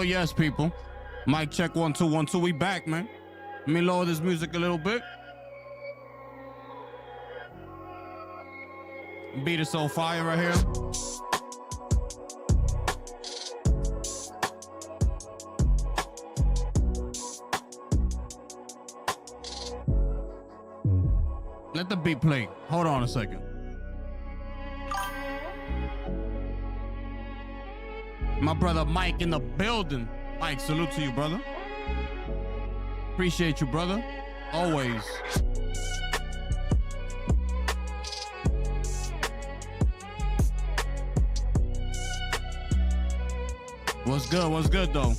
yes, people. Mic check 1 2 1 2. We back, man. Let me lower this music a little bit. Beat is so fire right here. Let the beat play. Hold on a second. My brother Mike in the building. Mike, salute to you, brother. Appreciate you, brother. Always. What's good? What's good, though?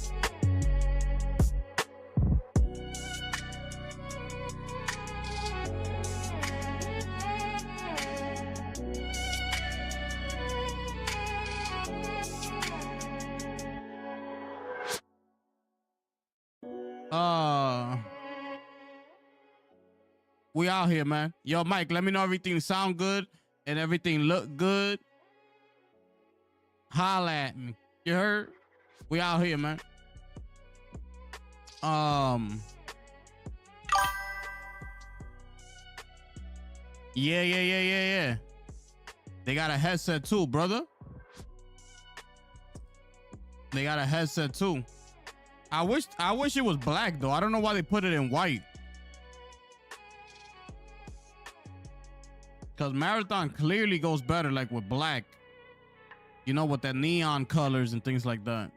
We out here, man. Yo, Mike, let me know everything sound good and everything look good. Holla at me. You heard? We out here, man. Yeah. They got a headset too, brother. They got a headset too. I wish it was black though. I don't know why they put it in white. Because Marathon clearly goes better like with black. You know, with the neon colors and things like that.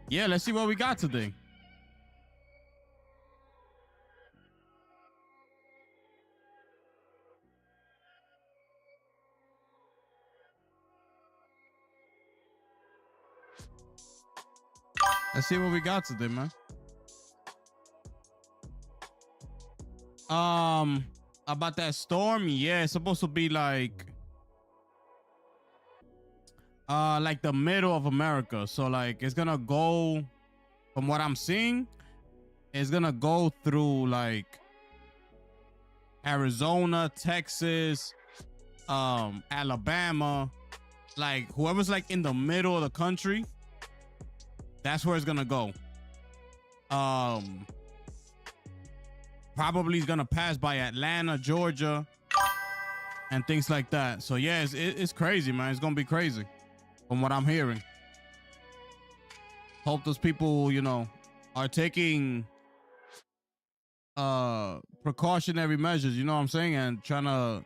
Yeah, let's see what we got today. Let's see what we got today, man. About that storm, yeah, it's supposed to be like the middle of America. So like it's gonna go, from what I'm seeing, it's gonna go through like Arizona, Texas, Alabama, like whoever's like in the middle of the country. That's where it's gonna go. Probably is gonna pass by Atlanta, Georgia, and things like that. So yeah, it's crazy, man. It's gonna be crazy, from what I'm hearing. Hope those people, you know, are taking precautionary measures. You know what I'm saying, and trying to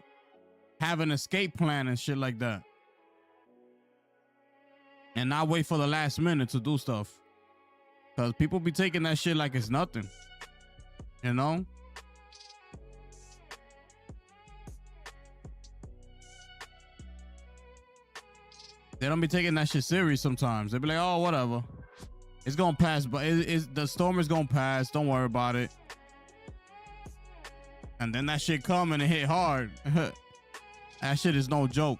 have an escape plan and shit like that. And not wait for the last minute to do stuff. Because people be taking that shit like it's nothing. You know? They don't be taking that shit serious sometimes. They be like, oh, whatever. It's going to pass. But the storm is going to pass. Don't worry about it. And then that shit come and it hit hard. That shit is no joke.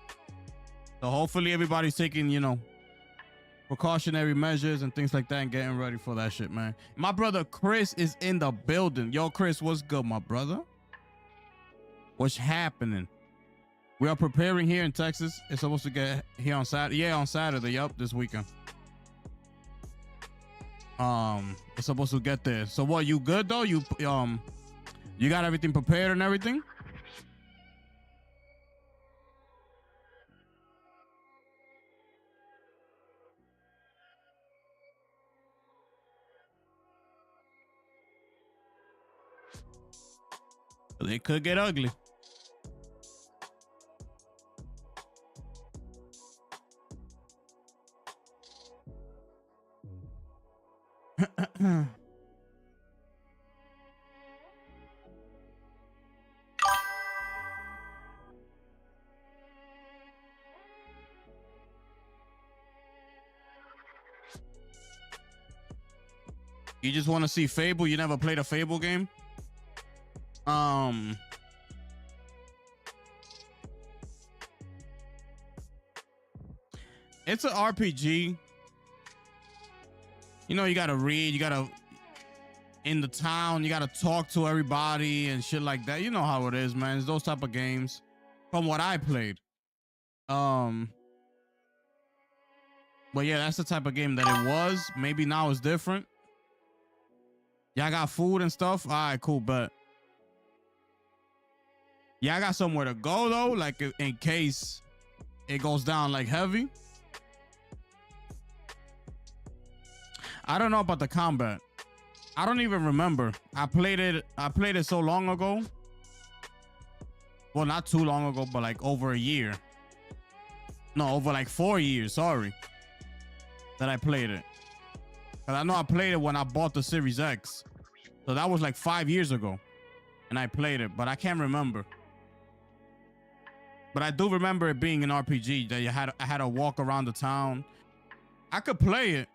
So hopefully everybody's taking, you know, precautionary measures and things like that and getting ready for that shit, man. My brother Chris is in the building. Yo, Chris, what's good, my brother? What's happening? We are preparing here in Texas. It's supposed to get here on Saturday. Yeah, on Saturday. Yup, this weekend. It's supposed to get there. So what, you good though? You got everything prepared and everything? They could get ugly. You just want to see Fable? You never played a Fable game? It's an RPG. You know, you gotta read, you gotta in the town, you gotta talk to everybody and shit like that. You know how it is, man. It's those type of games. From what I played. But yeah, that's the type of game that it was. Maybe now it's different. Y'all got food and stuff. All right, cool, but yeah, I got somewhere to go though, like in case it goes down like heavy. I don't know about the combat. I don't even remember. I played it so long ago. Well, not too long ago, but like over a year. No, over like 4 years, sorry. That I played it. Cause I know I played it when I bought the Series X. So that was like 5 years ago. And I played it, but I can't remember. But I do remember it being an RPG that I had to walk around the town. I could play it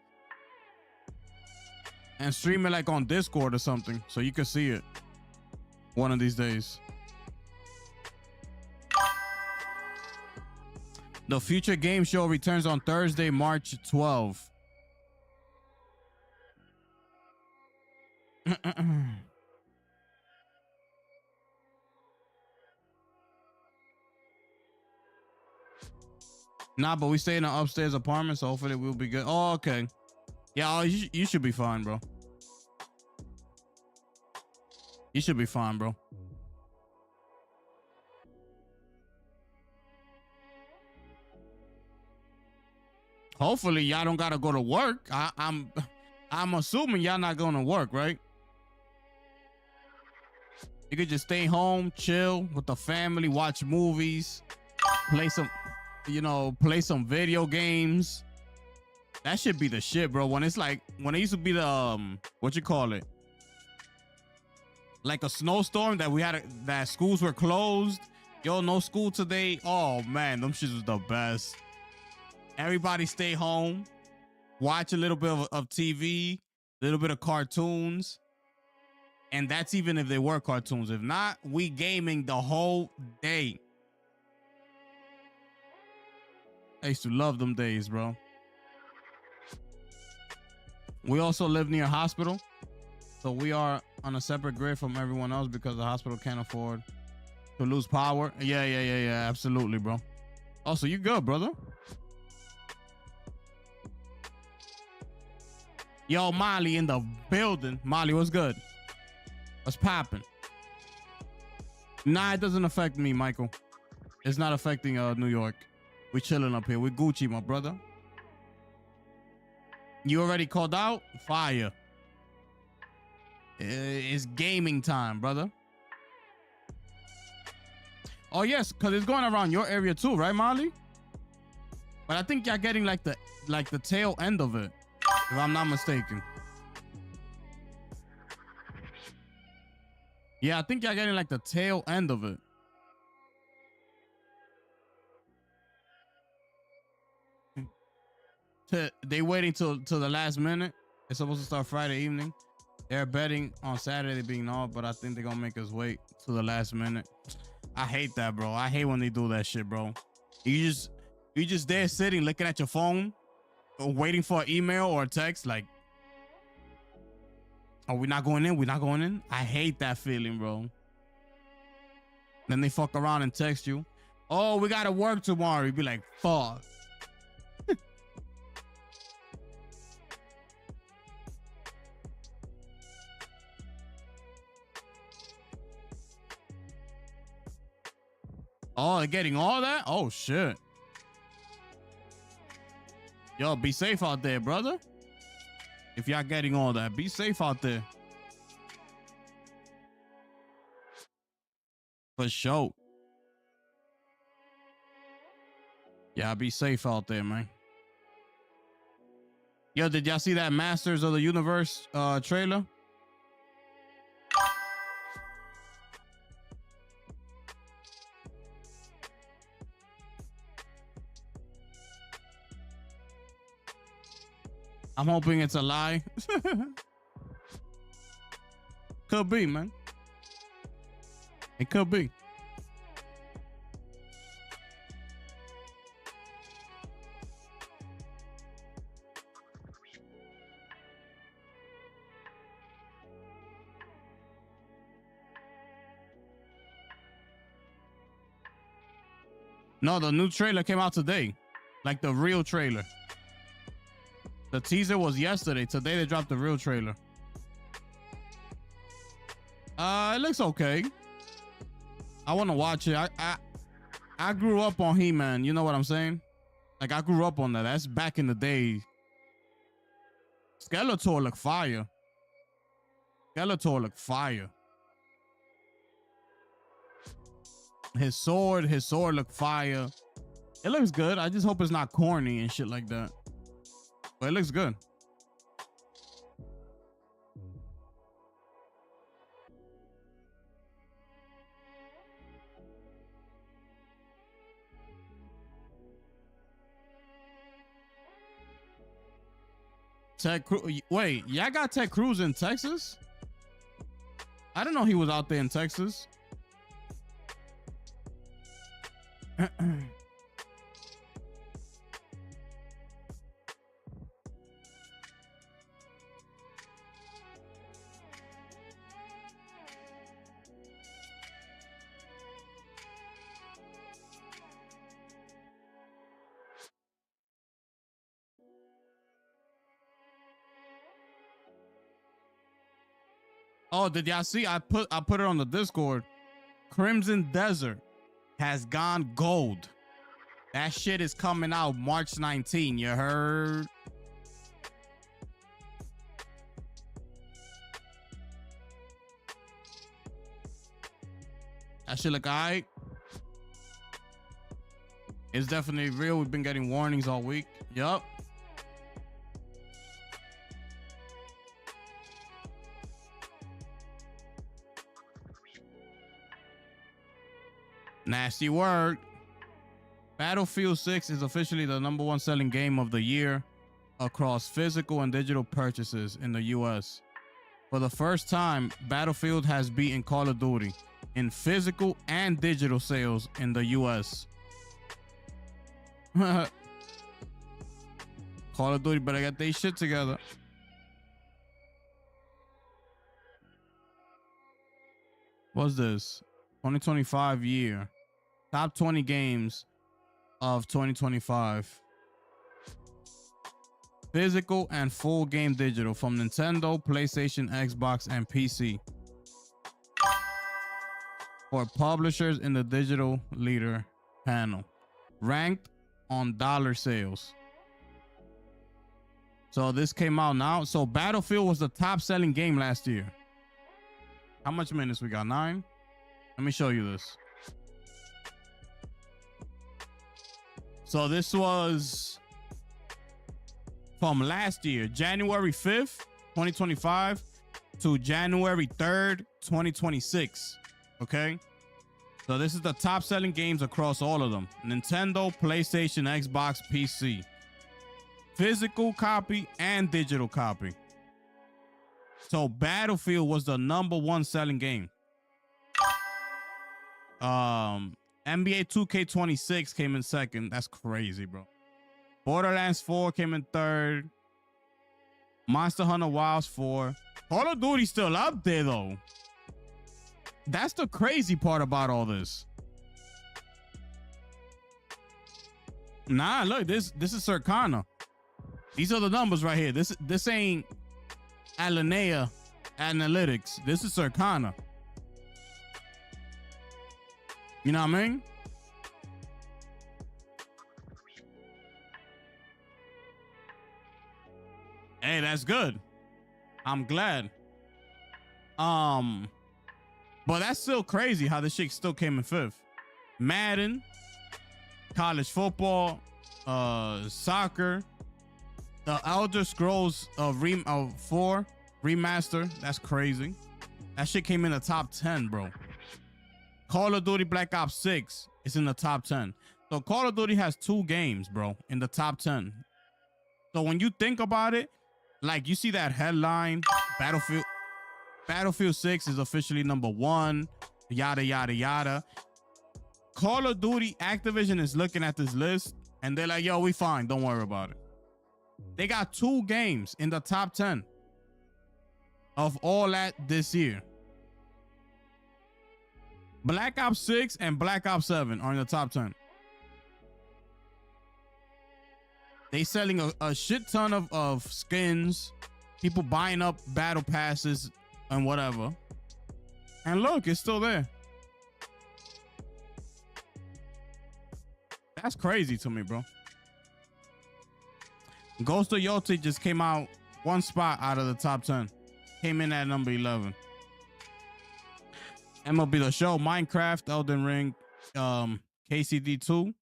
and stream it like on Discord or something so you could see it one of these days. The Future Game Show returns on Thursday, March 12th. Nah, but we stay in an upstairs apartment, so hopefully we'll be good. Oh, okay. Yeah, you should be fine, bro. You should be fine, bro. Hopefully y'all don't gotta go to work. I'm assuming y'all not going to work, right? You could just stay home, chill with the family, watch movies, play some video games. That should be the shit, bro. When it's like, when it used to be the, what you call it? Like a snowstorm that schools were closed. Yo, no school today. Oh man, them shits was the best. Everybody stay home, watch a little bit of TV, a little bit of cartoons. And that's even if they were cartoons. If not, we gaming the whole day. I used to love them days, bro. We also live near a hospital, so we are on a separate grid from everyone else because the hospital can't afford to lose power. Yeah, absolutely, bro. Oh, so you good, brother? Yo, Molly in the building. Molly, what's good? What's popping? Nah, it doesn't affect me, Michael. It's not affecting New York. We chilling up here. We Gucci, my brother. You already called out? Fire. It's gaming time, brother. Oh, yes, because it's going around your area too, right, Molly? But I think y'all getting like the tail end of it, if I'm not mistaken. Yeah, I think y'all getting like the tail end of it. They waiting till the last minute. It's supposed to start Friday evening. They're betting on Saturday being off, but I think they're gonna make us wait till the last minute. I hate that, bro. I hate when they do that shit, bro. You just there sitting, looking at your phone, or waiting for an email or a text, like, "Oh, we're not going in. We're not going in." I hate that feeling, bro. Then they fuck around and text you, "Oh, we gotta work tomorrow." You be like, "Fuck." Oh, they're getting all that? Oh, shit. Yo, be safe out there, brother. If y'all getting all that, be safe out there. For sure. Yeah, be safe out there, man. Yo, did y'all see that Masters of the Universe trailer? I'm hoping it's a lie. Could be, man. It could be. No, the new trailer came out today. Like the real trailer. The teaser was yesterday. Today they dropped the real trailer. It looks okay. I want to watch it. I grew up on He-Man. You know what I'm saying? Like I grew up on that. That's back in the day. Skeletor look fire. Skeletor look fire. His sword look fire. It looks good. I just hope it's not corny and shit like that. But it looks good. Ted Cruz. Wait, y'all got Ted Cruz in Texas? I didn't know he was out there in Texas. Oh, did y'all see? I put it on the Discord. Crimson Desert has gone gold. That shit is coming out March 19. You heard? That shit look alright. It's definitely real. We've been getting warnings all week. Yup. Nasty word. Battlefield 6 is officially the #1 selling game of the year across physical and digital purchases in the US. For the first time, Battlefield has beaten Call of Duty in physical and digital sales in the US. Call of Duty better get their shit together. What's this? 2025 year. Top 20 games of 2025. Physical and full game digital from Nintendo, PlayStation, Xbox, and PC. For publishers in the digital leader panel. Ranked on dollar sales. So this came out now. So Battlefield was the top selling game last year. How much minutes we got? 9? Let me show you this. So this was from last year, January 5th, 2025 to January 3rd, 2026. Okay. So this is the top selling games across all of them. Nintendo, PlayStation, Xbox, PC. Physical copy and digital copy. So Battlefield was the #1 selling game. NBA 2K26 came in second. That's crazy, bro. Borderlands 4 came in third. Monster Hunter Wilds 4. Call of Duty still up there though. That's the crazy part about all this. Nah, look, this is Circana. These are the numbers right here. This ain't Alinea Analytics. This is Circana. You know what I mean? Hey, that's good. I'm glad. But that's still crazy how this shit still came in 5th. Madden, college football, soccer, the Elder Scrolls 4 remaster. That's crazy. That shit came in the top 10, bro. Call of Duty Black Ops 6 is in the top 10. So Call of Duty has 2 games, bro, in the top 10. So when you think about it, like you see that headline, Battlefield 6 is officially #1, yada, yada, yada. Call of Duty, Activision is looking at this list and they're like, yo, we fine. Don't worry about it. They got 2 games in the top 10 of all that this year. Black Ops 6 and Black Ops 7 are in the top 10. They selling a shit ton of skins, people buying up battle passes and whatever. And look, it's still there. That's crazy to me, bro. Ghost of Yoti just came out one spot out of the top 10. Came in at number 11. MLB The Show, Minecraft, Elden Ring, KCD 2,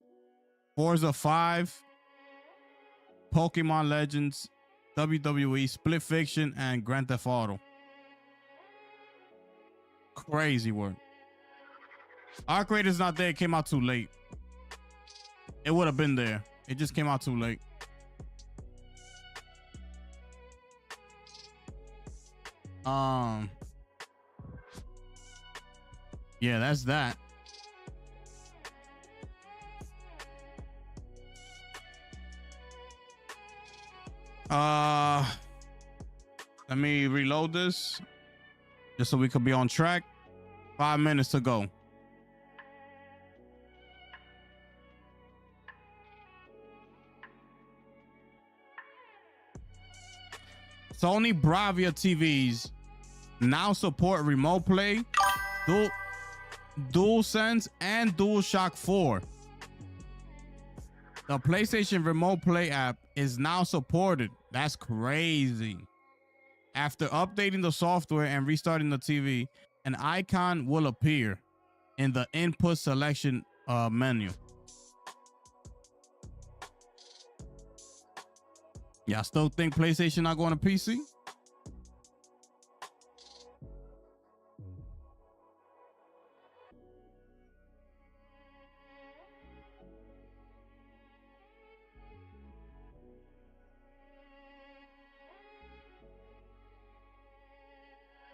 Forza 5, Pokemon Legends, WWE, Split Fiction, and Grand Theft Auto. Crazy work. Arc Raiders not there. It came out too late. It would have been there. It just came out too late. Yeah, that's that. Let me reload this just so we could be on track. 5 minutes to go. Sony Bravia TVs now support remote play, DualSense, and DualShock 4. The PlayStation Remote Play app is now supported. That's crazy. After updating the software and restarting the TV, an icon will appear in the input selection menu. Y'all still think PlayStation not going to PC?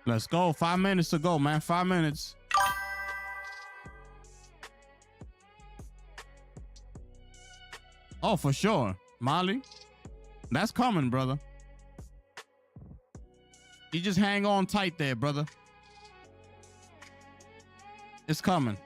Let's go. 5 minutes to go, man. 5 minutes. Oh, for sure. Molly, that's coming, brother. You just hang on tight there, brother. It's coming.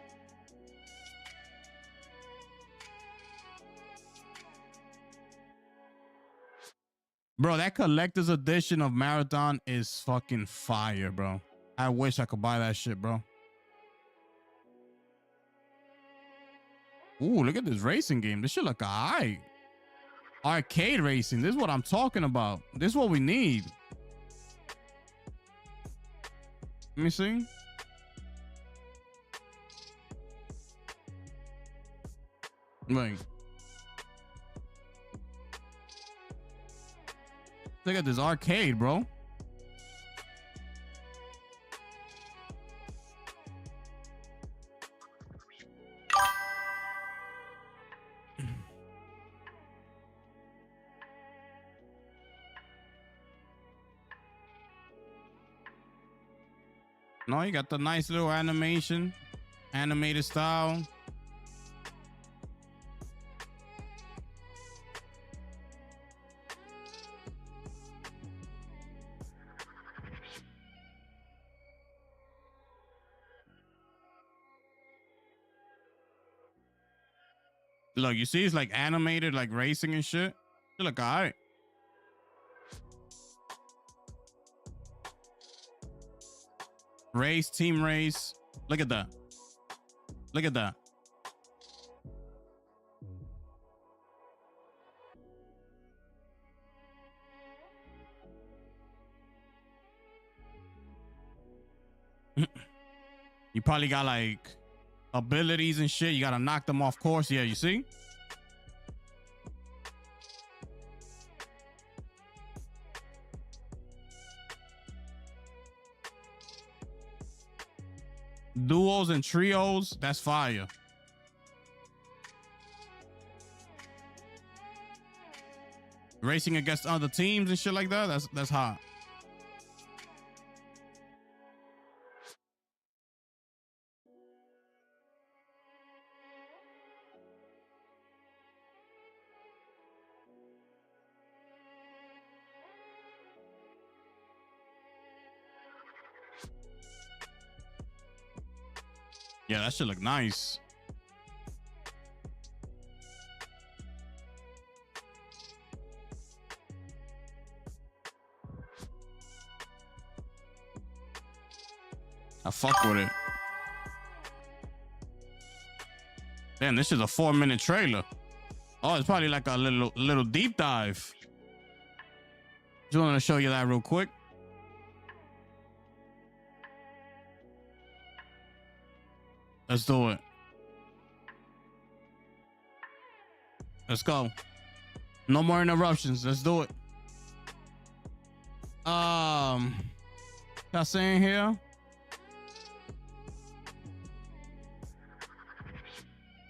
Bro, that collector's edition of Marathon is fucking fire, bro. I wish I could buy that shit, bro. Ooh, look at this racing game. This shit look alright. Arcade racing. This is what I'm talking about. This is what we need. Let me see. Wait. Look at this arcade, bro. No, you got the nice little animation, animated style. Look, you see it's like animated, like racing and shit. You look all right. Race, team race. Look at that. Look at that. You probably got like abilities and shit. You gotta knock them off course. Yeah, you see? Duos and trios, that's fire. Racing against other teams and shit like that, that's hot. Yeah, that should look nice. I fuck with it. Damn, this is a 4-minute trailer. Oh, it's probably like a little deep dive. Just wanted to show you that real quick. Let's do it. Let's go. No more interruptions. Let's do it. Y'all saying here?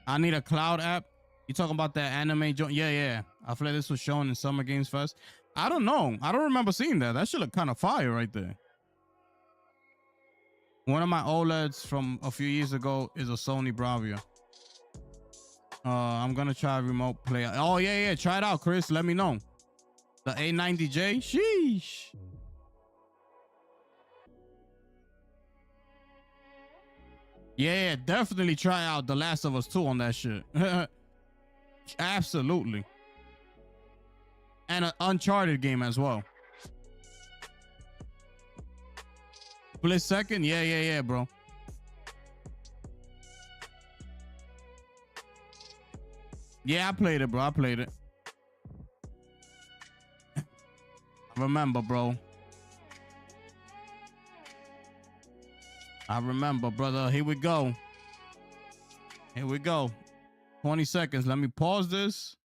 I need a cloud app. You talking about that anime joint? Yeah. I feel like this was shown in Summer Games Fest. I don't know. I don't remember seeing that. That should look kind of fire right there. One of my OLEDs from a few years ago is a Sony Bravia. I'm gonna try remote play. Oh yeah. Try it out, Chris. Let me know. The A90J. Sheesh. Yeah, definitely try out The Last of Us 2 on that shit. Absolutely. And an Uncharted game as well. Split second? Yeah, bro. Yeah, I played it, bro. I played it. I remember, bro. I remember, brother. Here we go. 20 seconds. Let me pause this.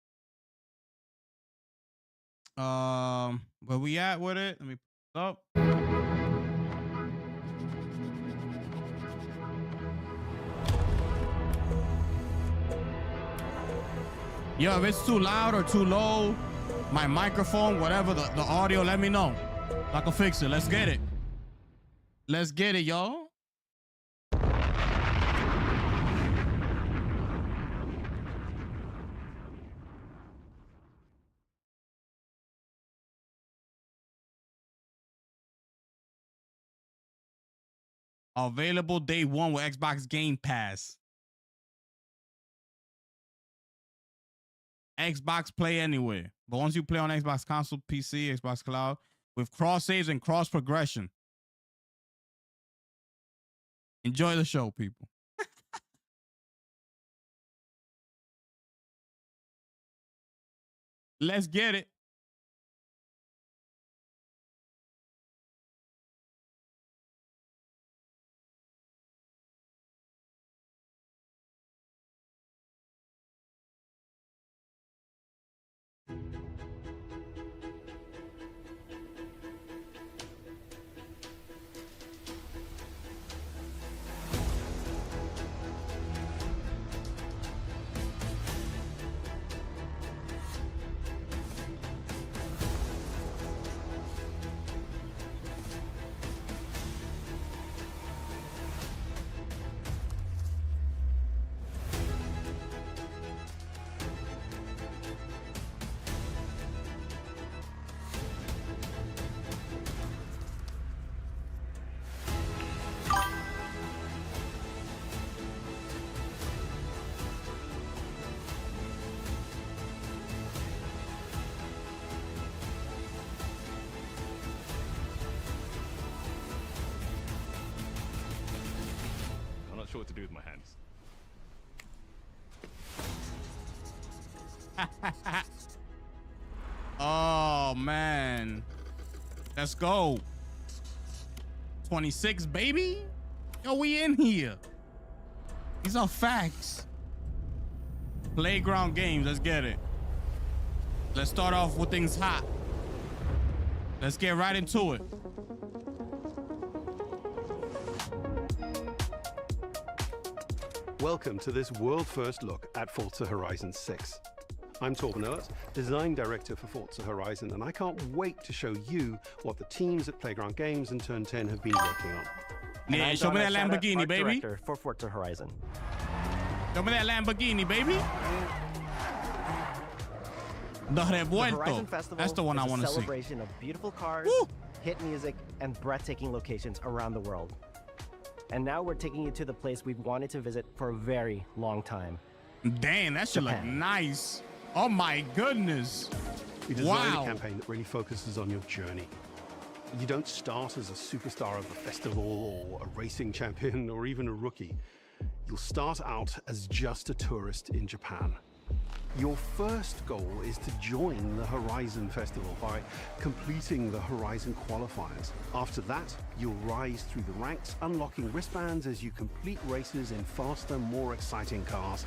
Where we at with it? Let me put it up. Yo, if it's too loud or too low, my microphone, whatever, the audio, let me know. I can fix it. Let's get it. Let's get it, y'all. Available day one with Xbox Game Pass. Xbox Play Anywhere. But once you play on Xbox Console, PC, Xbox Cloud, with cross saves and cross progression. Enjoy the show, people. Let's get it. What to do with my hands. Oh man, let's go. 26, baby. Yo, we in here. These are facts. Playground games. Let's get it. Let's start off with things hot. Let's get right into it. Welcome to this world-first look at Forza Horizon 6. I'm Torben Ehlert, Design Director for Forza Horizon, and I can't wait to show you what the teams at Playground Games and Turn 10 have been working on. Yeah, show me that Lamborghini, art baby. Director for Forza Horizon. Show me that Lamborghini, baby. The Revuelto. Horizon Festival That's the one is I want to see. A celebration of beautiful cars, Woo! hit music, and breathtaking locations around the world. And now we're taking you to the place we've wanted to visit for a very long time. Damn, that should look Japan. nice. Oh my goodness. We designed Wow. a campaign that really focuses on your journey. You don't start as a superstar of a festival or a racing champion or even a rookie. You'll start out as just a tourist in Japan. Your first goal is to join the Horizon Festival by completing the Horizon qualifiers. After that, you'll rise through the ranks, unlocking wristbands as you complete races in faster, more exciting cars.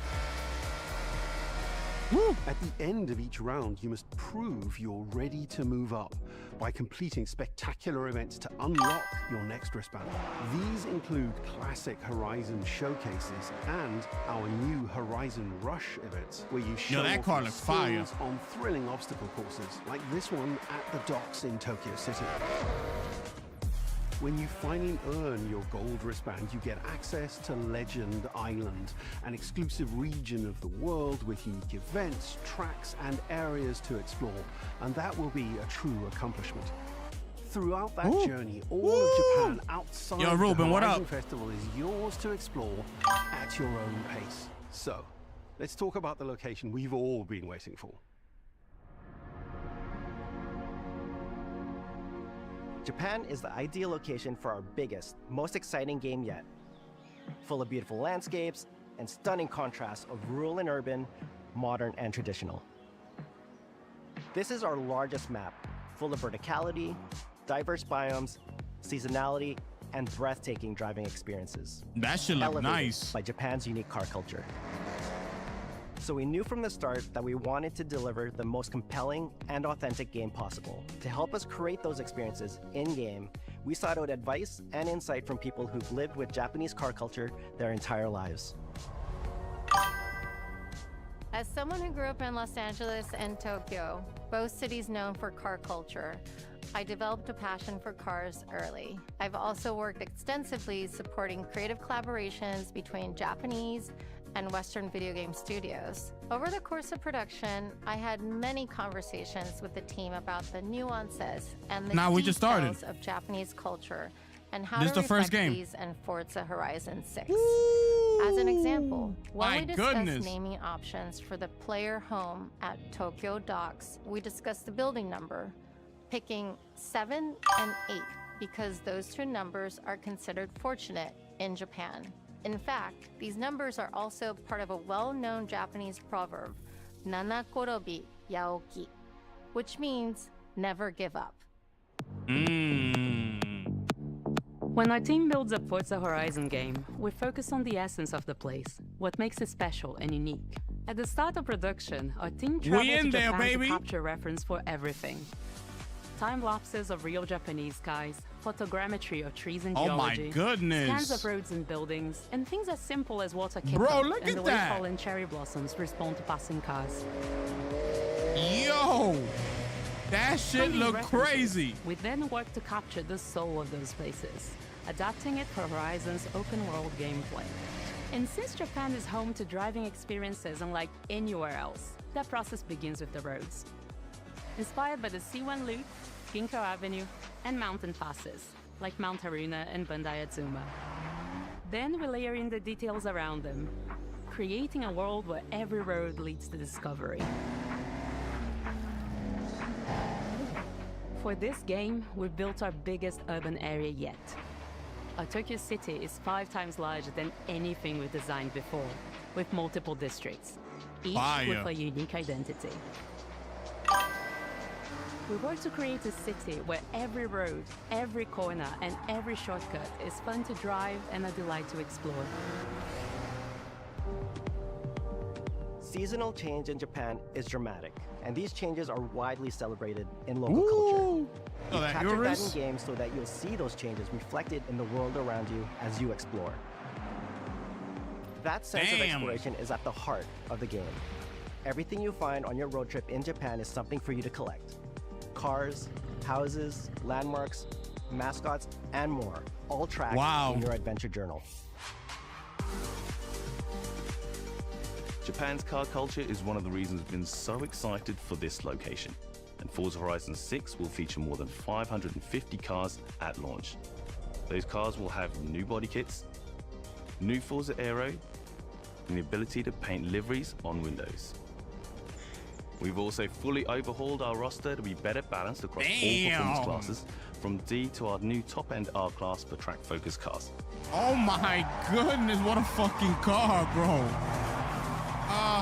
Woo. At the end of each round, you must prove you're ready to move up by completing spectacular events to unlock your next wristband. These include classic Horizon showcases and our new Horizon Rush events, where you show that off car your looks fire. skills on thrilling obstacle courses, like this one at the docks in Tokyo City. When you finally earn your gold wristband, you get access to Legend Island, an exclusive region of the world with unique events, tracks, and areas to explore. And that will be a true accomplishment. Throughout that Ooh. journey, all of Japan outside Yo, Ruben, the what Horizon up? Festival is yours to explore at your own pace. So, let's talk about the location we've all been waiting for. Japan is the ideal location for our biggest, most exciting game yet. Full of beautiful landscapes and stunning contrasts of rural and urban, modern and traditional. This is our largest map, full of verticality, diverse biomes, seasonality, and breathtaking driving experiences. That shit look Elevated nice. by Japan's unique car culture. So we knew from the start that we wanted to deliver the most compelling and authentic game possible. To help us create those experiences in-game, we sought out advice and insight from people who've lived with Japanese car culture their entire lives. As someone who grew up in Los Angeles and Tokyo, both cities known for car culture, I developed a passion for cars early. I've also worked extensively supporting creative collaborations between Japanese and Western video game studios. Over the course of production, I had many conversations with the team about the nuances and the Nah, we just started. details of Japanese culture and how This to is the first reflect game. these in Forza Horizon 6. Ooh. As an example, when My we discussed goodness. naming options for the player home at Tokyo Docks, we discussed the building number, picking 7 and 8 because those two numbers are considered fortunate in Japan. In fact, these numbers are also part of a well-known Japanese proverb, Nanakorobi Yaoki, which means never give up. When our team builds a Forza Horizon game, we focus on the essence of the place, what makes it special and unique. At the start of production, our team traveled to in there, Japan baby. to capture reference for everything. Time lapses of real Japanese skies, photogrammetry of trees and Oh my geology, goodness. scans of roads and buildings, and things as simple as water Bro, kickoff look and at the way that. fallen cherry blossoms respond to passing cars. Yo, that shit Finding look references, crazy. We then work to capture the soul of those places, adapting it for Horizon's open-world gameplay. And since Japan is home to driving experiences unlike anywhere else, that process begins with the roads. Inspired by the C1 Loop, Ginkgo Avenue, and mountain passes, like Mount Haruna and Bandai Atsuma. Then we layer in the details around them, creating a world where every road leads to discovery. For this game, we've built our biggest urban area yet. Our Tokyo City is 5 times larger than anything we've designed before, with multiple districts, each Fire. with a unique identity. We work to create a city where every road, every corner, and every shortcut is fun to drive and a delight to explore. Seasonal change in Japan is dramatic, and these changes are widely celebrated in local culture. Ooh. So We've that captured that in Urus? games so that you'll see those changes reflected in the world around you as you explore. That sense of Damn. exploration is at the heart of the game. Everything you find on your road trip in Japan is something for you to collect. Cars, houses, landmarks, mascots, and more, all tracked Wow. in your adventure journal. Japan's car culture is one of the reasons we've been so excited for this location. And Forza Horizon 6 will feature more than 550 cars at launch. Those cars will have new body kits, new Forza Aero, and the ability to paint liveries on windows. We've also fully overhauled our roster to be better balanced across all Damn. performance classes, from D to our new top-end R-Class for track-focused cars. Oh my goodness, what a fucking car, bro.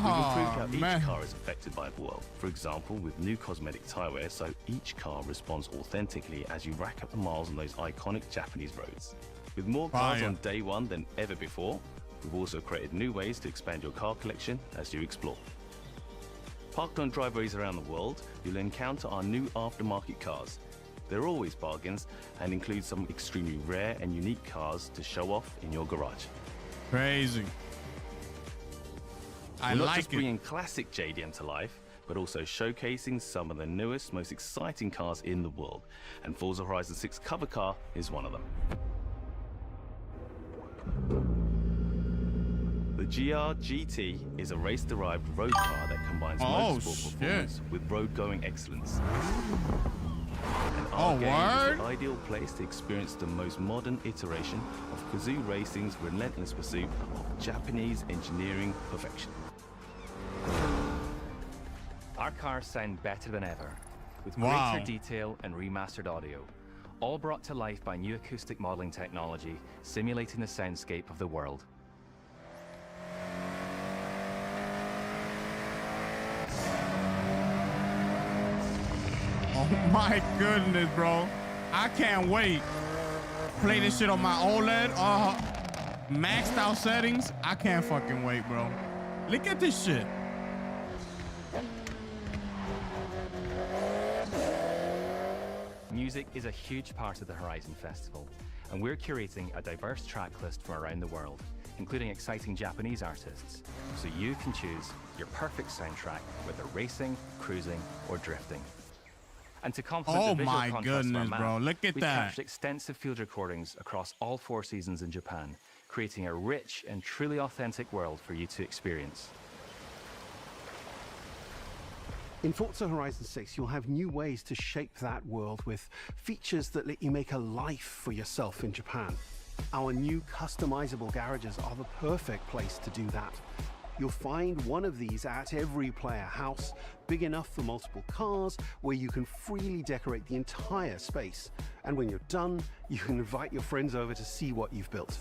We've improved how each man. car is affected by the world. For example, with new cosmetic tire wear, so each car responds authentically as you rack up the miles on those iconic Japanese roads. With more cars Fire. on day one than ever before, we've also created new ways to expand your car collection as you explore. Parked on driveways around the world, you'll encounter our new aftermarket cars. They're always bargains and include some extremely rare and unique cars to show off in your garage. Crazy. I We're not like just it. bringing classic JDM to life, but also showcasing some of the newest, most exciting cars in the world. And Forza Horizon 6 cover car is one of them. The GR GT is a race-derived road car that combines motorsport performance with road-going excellence. And our game is the ideal place to experience the most modern iteration of Kazoo Racing's relentless pursuit of Japanese engineering perfection. Our cars sound better than ever, with Wow. greater detail and remastered audio, all brought to life by new acoustic modeling technology, simulating the soundscape of the world. Oh my goodness, bro. I can't wait. Play this shit on my OLED, maxed out settings. I can't fucking wait, bro. Look at this shit. Music is a huge part of the Horizon Festival, and we're curating a diverse track list from around the world, including exciting Japanese artists, so you can choose your perfect soundtrack, whether racing, cruising, or drifting. And to complement Oh the visual my contrast of our goodness, map, bro. Look at we that. captured extensive field recordings across all 4 seasons in Japan, creating a rich and truly authentic world for you to experience. In Forza Horizon 6, you'll have new ways to shape that world with features that let you make a life for yourself in Japan. Our new customizable garages are the perfect place to do that. You'll find one of these at every player house, big enough for multiple cars, where you can freely decorate the entire space. And when you're done, you can invite your friends over to see what you've built.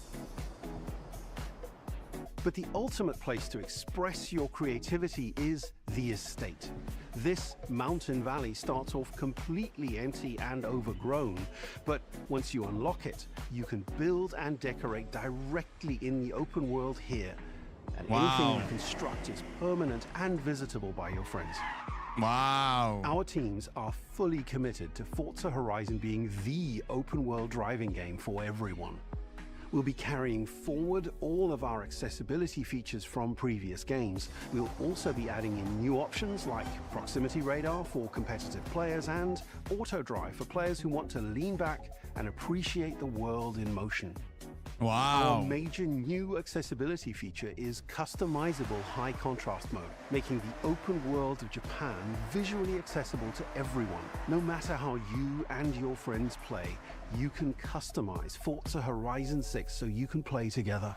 But the ultimate place to express your creativity is the estate. This mountain valley starts off completely empty and overgrown, but once you unlock it, you can build and decorate directly in the open world here. And anything you construct is permanent and visitable by your friends. Wow. Our teams are fully committed to Forza Horizon being the open world driving game for everyone. We'll be carrying forward all of our accessibility features from previous games. We'll also be adding in new options like proximity radar for competitive players and auto drive for players who want to lean back and appreciate the world in motion. Wow. Our major new accessibility feature is customizable high contrast mode, making the open world of Japan visually accessible to everyone. No matter how you and your friends play, you can customize Forza Horizon 6 so you can play together.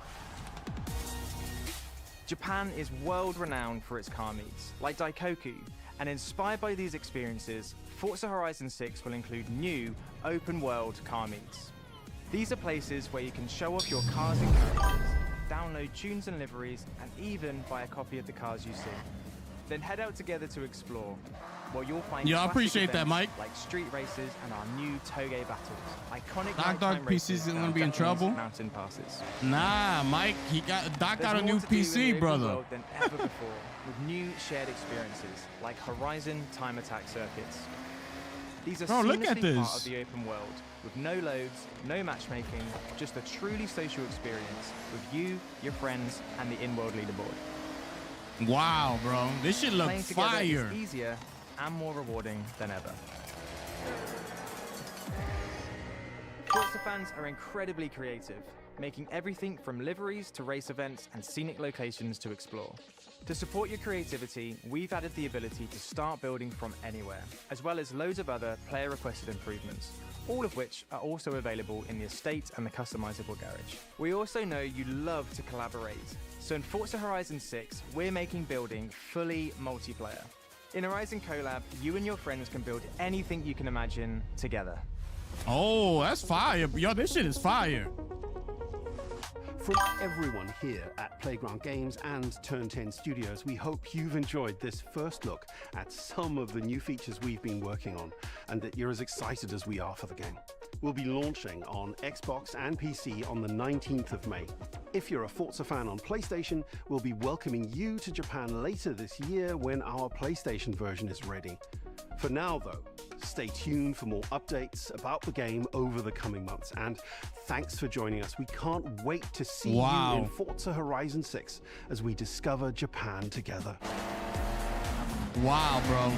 Japan is world-renowned for its car meets, like Daikoku, and inspired by these experiences, Forza Horizon 6 will include new open-world car meets. These are places where you can show off your cars and characters, download tunes and liveries, and even buy a copy of the cars you see. Then head out together to explore, where you'll find Yeah, I classic appreciate that, events Mike. like street races and our new Toge battles, iconic Doc nighttime PC's races, gonna and be in Japanese trouble? mountain passes. Nah, Mike, Doc got a There's new more to do in the PC, open brother. world than ever before, with new shared experiences like Horizon Time Attack circuits. These are Bro, look at seamlessly part this. of the open world, with no loads, no matchmaking, just a truly social experience with you, your friends, and the in-world leaderboard. Wow, bro. This shit look Playing together fire. is easier and more rewarding than ever. Forza fans are incredibly creative, making everything from liveries to race events and scenic locations to explore. To support your creativity, we've added the ability to start building from anywhere, as well as loads of other player-requested improvements, all of which are also available in the estate and the customizable garage. We also know you love to collaborate, so in Forza Horizon 6, we're making building fully multiplayer. In Horizon Collab, you and your friends can build anything you can imagine together. Oh, that's fire. Yo, this shit is fire. From everyone here at Playground Games and Turn 10 Studios, we hope you've enjoyed this first look at some of the new features we've been working on and that you're as excited as we are for the game. We'll be launching on Xbox and PC on the 19th of May. If you're a Forza fan on PlayStation, we'll be welcoming you to Japan later this year when our PlayStation version is ready. For now, though, stay tuned for more updates about the game over the coming months. And thanks for joining us. We can't wait to see you in Forza Horizon 6 as we discover Japan together. Wow, bro.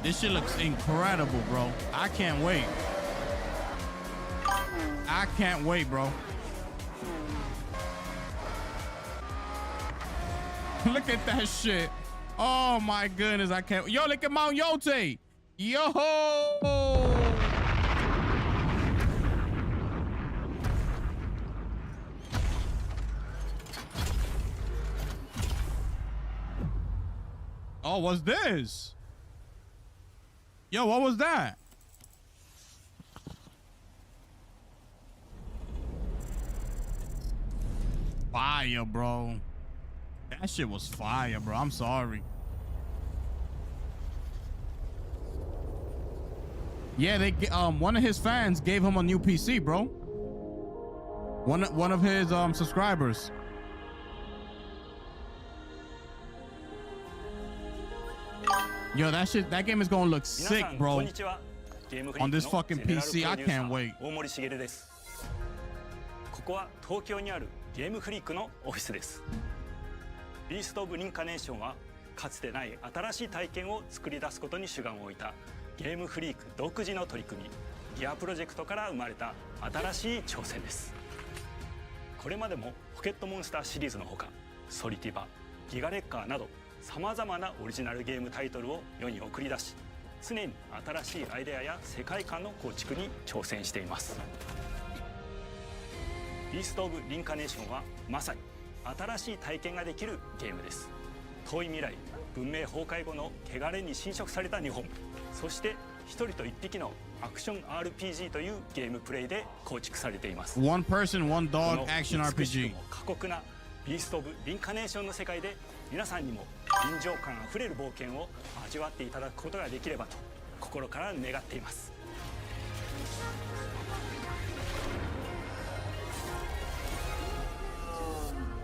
This shit looks incredible, bro. I can't wait. I can't wait, bro. Look at that shit. Oh my goodness, I can't. Yo, look at Mount Yote. Yo. Oh, what's this? Yo, what was that? Fire, bro. That shit was fire, bro. I'm sorry. Yeah, they one of his fans gave him a new PC, bro. One of his subscribers. Yo, that game is gonna look sick, bro. On this fucking PC, I can't wait. ここは東京にあるゲームフリークのオフィスです。ビースト・オブ・リンカネーションはかつてない新しい体験を作り出すことに主眼を置いたゲームフリーク独自の取り組みギアプロジェクトから生まれた新しい挑戦です。これまでもポケットモンスターシリーズのほかソリティバ、ギガレッカーなどさまざまなオリジナルゲームタイトルを世に送り出し常に新しいアイデアや世界観の構築に挑戦しています。ビースト・オブ・リンカネーションはまさに新しい体験ができるゲームです。遠い未来、文明崩壊後の汚れに侵食された日本、そして一人と一匹のアクション RPG というゲームプレイで構築されています。One person, one dog action RPG。過酷なビースト・オブ・リンカネーションの世界で皆さんにも臨場感あふれる冒険を味わっていただくことができればと心から願っています。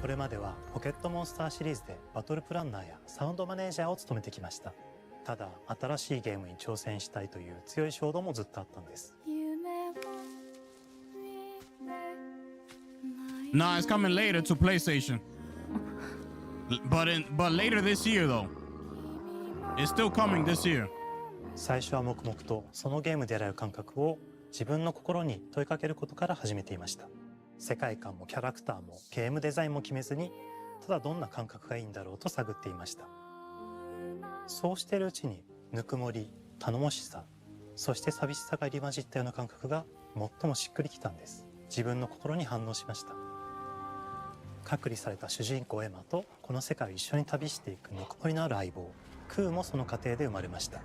これまではポケットモンスターシリーズでバトルプランナーやサウンドマネージャーを務めてきました。ただ新しいゲームに挑戦したいという強い衝動もずっとあったんです。Nah, it's coming later to PlayStation. But later this year though. It's still coming this year. 最初は黙々とそのゲームである感覚を自分の心に問いかけることから始めていました。世界観もキャラクターもゲームデザインも決めずにただどんな感覚がいいんだろうと探っていました。そうしているうちにぬくもり、頼もしさ、そして寂しさが入り混じったような感覚が最もしっくりきたんです。自分の心に反応しました。隔離された主人公エマとこの世界を一緒に旅していくぬくもりのある相棒クーもその過程で生まれました。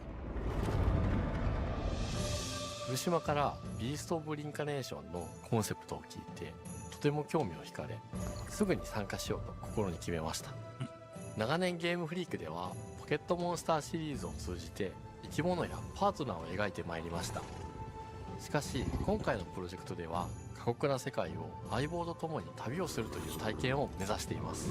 古島からビースト・オブ・リンカネーションのコンセプトを聞いてとても興味を惹かれすぐに参加しようと心に決めました。長年ゲームフリークではポケットモンスターシリーズを通じて生き物やパートナーを描いてまいりました。しかし今回のプロジェクトでは過酷な世界を相棒と共に旅をするという体験を目指しています。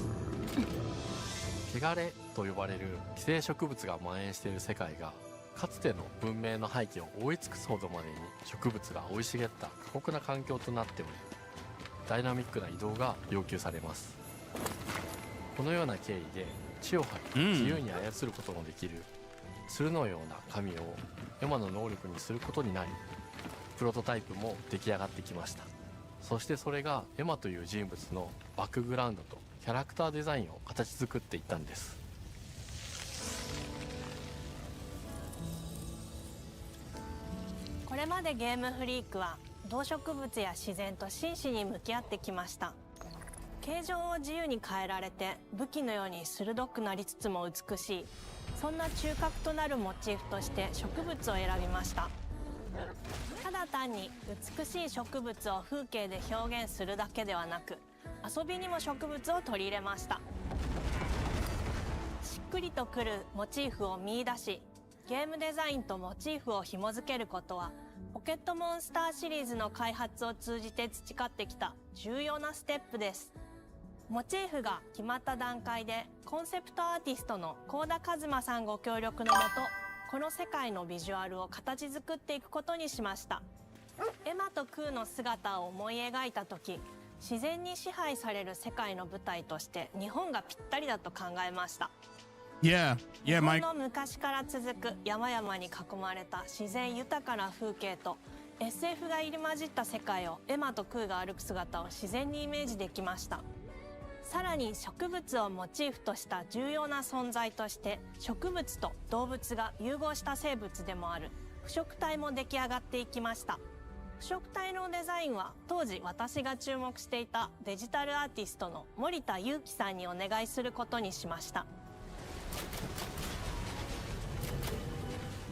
汚れと呼ばれる寄生植物が蔓延している世界がかつての文明の廃棄を覆い尽くすほどまでに植物が生い茂った過酷な環境となっておりダイナミックな移動が要求されます。このような経緯で地を張り自由に操ることのできる鶴のような神をエマの能力にすることになりプロトタイプも出来上がってきました。そしてそれがエマという人物のバックグラウンドとキャラクターデザインを形作っていったんです。これまでゲームフリークは動植物や自然と真摯に向き合ってきました。形状を自由に変えられて武器のように鋭くなりつつも美しい、そんな中核となるモチーフとして植物を選びました。ただ単に美しい植物を風景で表現するだけではなく、遊びにも植物を取り入れました。しっくりとくるモチーフを見出し、ゲームデザインとモチーフを紐付けることはポケットモンスターシリーズの開発を通じて培ってきた重要なステップです。モチーフが決まった段階でコンセプトアーティストの幸田一馬さんご協力のもと、この世界のビジュアルを形作っていくことにしました。エマとクーの姿を思い描いた時、自然に支配される世界の舞台として日本がぴったりだと考えました。Yeah, 日 yeah, 本 Mike. の昔から続く山々に囲まれた自然豊かな風景と SF が入り混じった世界をエマとクーが歩く姿を自然にイメージできました。さらに植物をモチーフとした重要な存在として、植物と動物が融合した生物でもある腐植体も出来上がっていきました。腐植体のデザインは当時私が注目していたデジタルアーティストの森田裕樹さんにお願いすることにしました。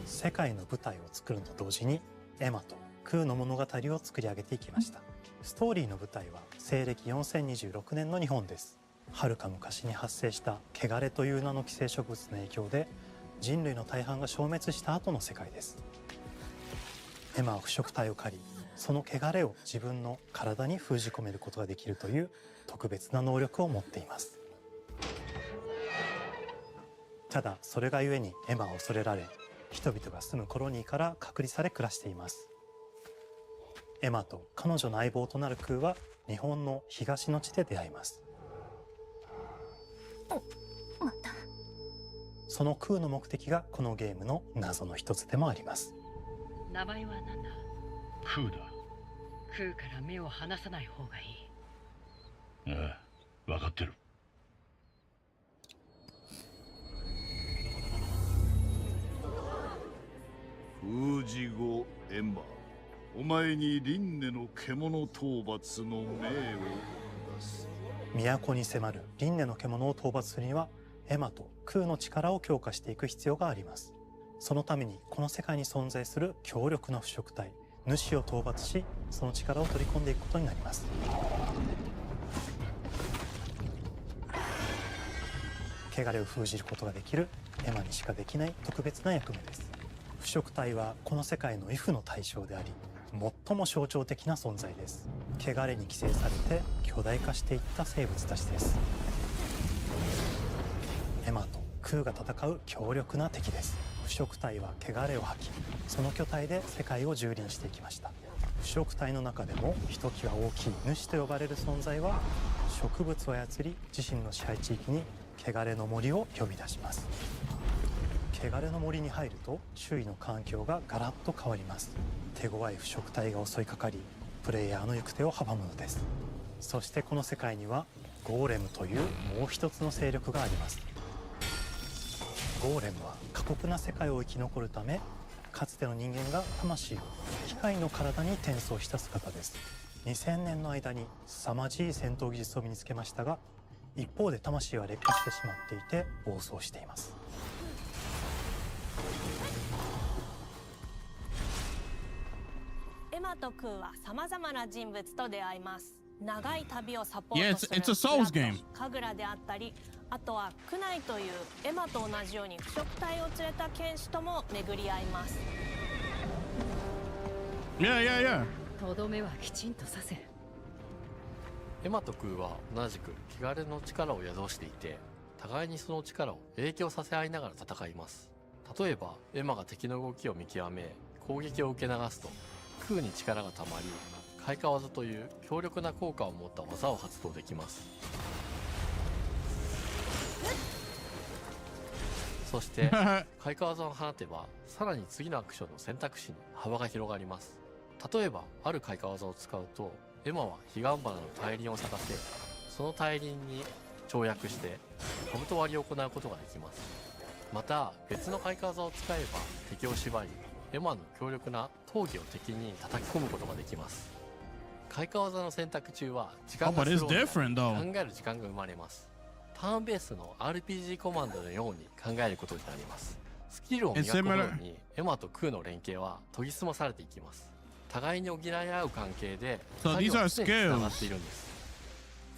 世界の舞台を作ると同時にエマとクーの物語を作り上げていきました。ストーリーの舞台は西暦4026年の日本です。はるか昔に発生した汚れという名の寄生植物の影響で人類の大半が消滅した後の世界です。エマは腐植体を借り、その汚れを自分の体に封じ込めることができるという特別な能力を持っています。ただそれがゆえにエマは恐れられ、人々が住むコロニーから隔離され暮らしています。エマと彼女の相棒となるクーは日本の東の地で出会います。またそのクーの目的がこのゲームの謎の一つでもあります。名前は何だ？クーだ。クーから目を離さない方がいい。ああ、分かってる。封じ後エマ、お前に輪廻の獣討伐の命を出す。都に迫る輪廻の獣を討伐するにはエマとクーの力を強化していく必要があります。そのためにこの世界に存在する強力な腐植体主を討伐し、その力を取り込んでいくことになります。汚れを封じることができるエマにしかできない特別な役目です。腐植体はこの世界の畏怖の対象であり、最も象徴的な存在です。汚れに寄生されて巨大化していった生物たちです。エマとクーが戦う強力な敵です。腐植体は汚れを吐き、その巨体で世界を蹂躙していきました。腐植体の中でもひときわ大きい主と呼ばれる存在は、植物を操り自身の支配地域に汚れの森を呼び出します。汚れの森に入ると周囲の環境がガラッと変わります。手強い腐植体が襲いかかり、プレイヤーの行く手を阻むのです。そしてこの世界にはゴーレムというもう一つの勢力があります。ゴーレムは過酷な世界を生き残るため、かつての人間が魂を機械の体に転送した姿です。2000年の間に凄まじい戦闘技術を身につけましたが、一方で魂は劣化してしまっていて暴走しています。エマとクーは様々な人物と出会います。長い旅をサポー Yeah, トする it's a Souls game. カグラであったり、あとはクナイというエマと同じように腐植体を連れた剣士とも巡り合います。Yeah, yeah, yeah. とどめはきちんとさせ。エマとクーは同じく汚れの力を宿していて、互いにその力を影響させ合いながら戦います。例えばエマが敵の動きを見極め攻撃を受け流すと、クーに力がたまり開花技という強力な効果を持った技を発動できます。そして開花技を放てばさらに次のアクションの選択肢に幅が広がります。例えばある開花技を使うと、エマは彼岸花の大輪を咲かせ、その大輪に跳躍して兜割りを行うことができます。また別の開花技を使えば敵を縛り、エマの強力な闘技を敵に叩き込むことができます。開花技の選択中は時間がスローになり、考える時間が生まれます。ターンベースの RPG コマンドのように考えることになります。スキルを磨くほどにエマとクーの連携は研ぎ澄まされていきます。互いに補い合う関係で So 作業 these が are 常につながっ skills. ているんです。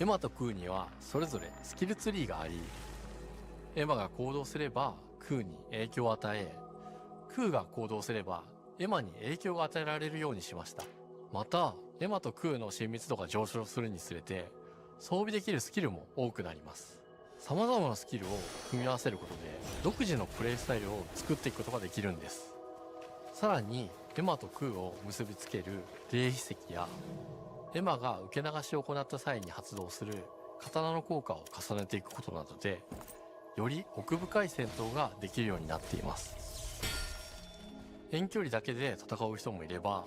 エマとクーにはそれぞれスキルツリーがあり、エマが行動すればクーに影響を与え、クーが行動すればエマに影響が与えられるようにしました。またエマとクーの親密度が上昇するにつれて装備できるスキルも多くなります。様々なスキルを組み合わせることで独自のプレイスタイルを作っていくことができるんです。さらにエマとクーを結びつける霊秘石やエマが受け流しを行った際に発動する刀の効果を重ねていくことなどでより奥深い戦闘ができるようになっています。遠距離だけで戦う人もいれば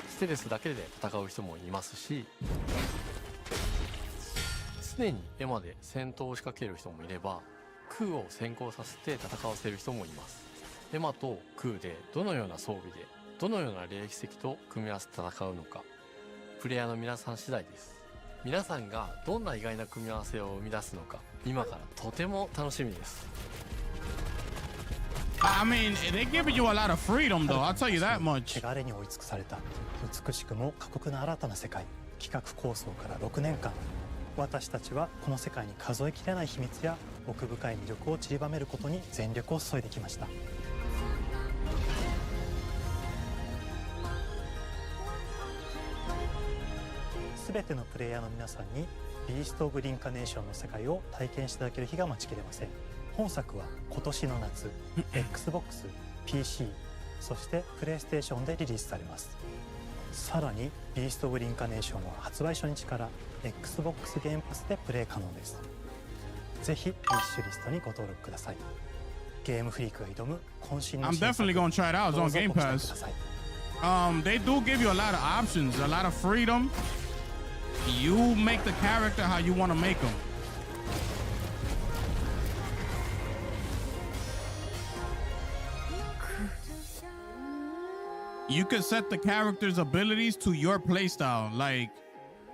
ステルスだけで戦う人もいますし、常にエマで戦闘を仕掛ける人もいればクーを先行させて戦わせる人もいます。エマとクーでどのような装備でどのような霊秘石と組み合わせて戦うのか、プレイヤーの皆さん次第です。皆さんがどんな意外な組み合わせを生み出すのか、今からとても楽しみです。I mean, they're giving you a lot of freedom, though. I'll tell you that much. 汚れに追い尽くされた美しくも過酷な新たな世界。企画構想から6年間、私たちはこの世界に数えきれない秘密や奥深い魅力を散りばめることに全力を注いできました。すべてのプレイヤーの皆さんにビースト・オブ・リンカネーションの世界を体験していただける日が待ちきれません。本作は今年の夏XBOX、PC、そしてプレイステーションでリリースされます。さらにビースト・オブ・リンカネーションは発売初日から XBOX ゲームパスでプレイ可能です。ぜひウィッシュリストにご登録ください。ゲームフリークが挑む渾身の I'm 新作、 definitely gonna try it out. It's ど on うぞ Game ご期待く Pass. ださい。They do give you a lot of options, a lot of freedom. You make the character how you want to make them. You can set the character's abilities to your playstyle, like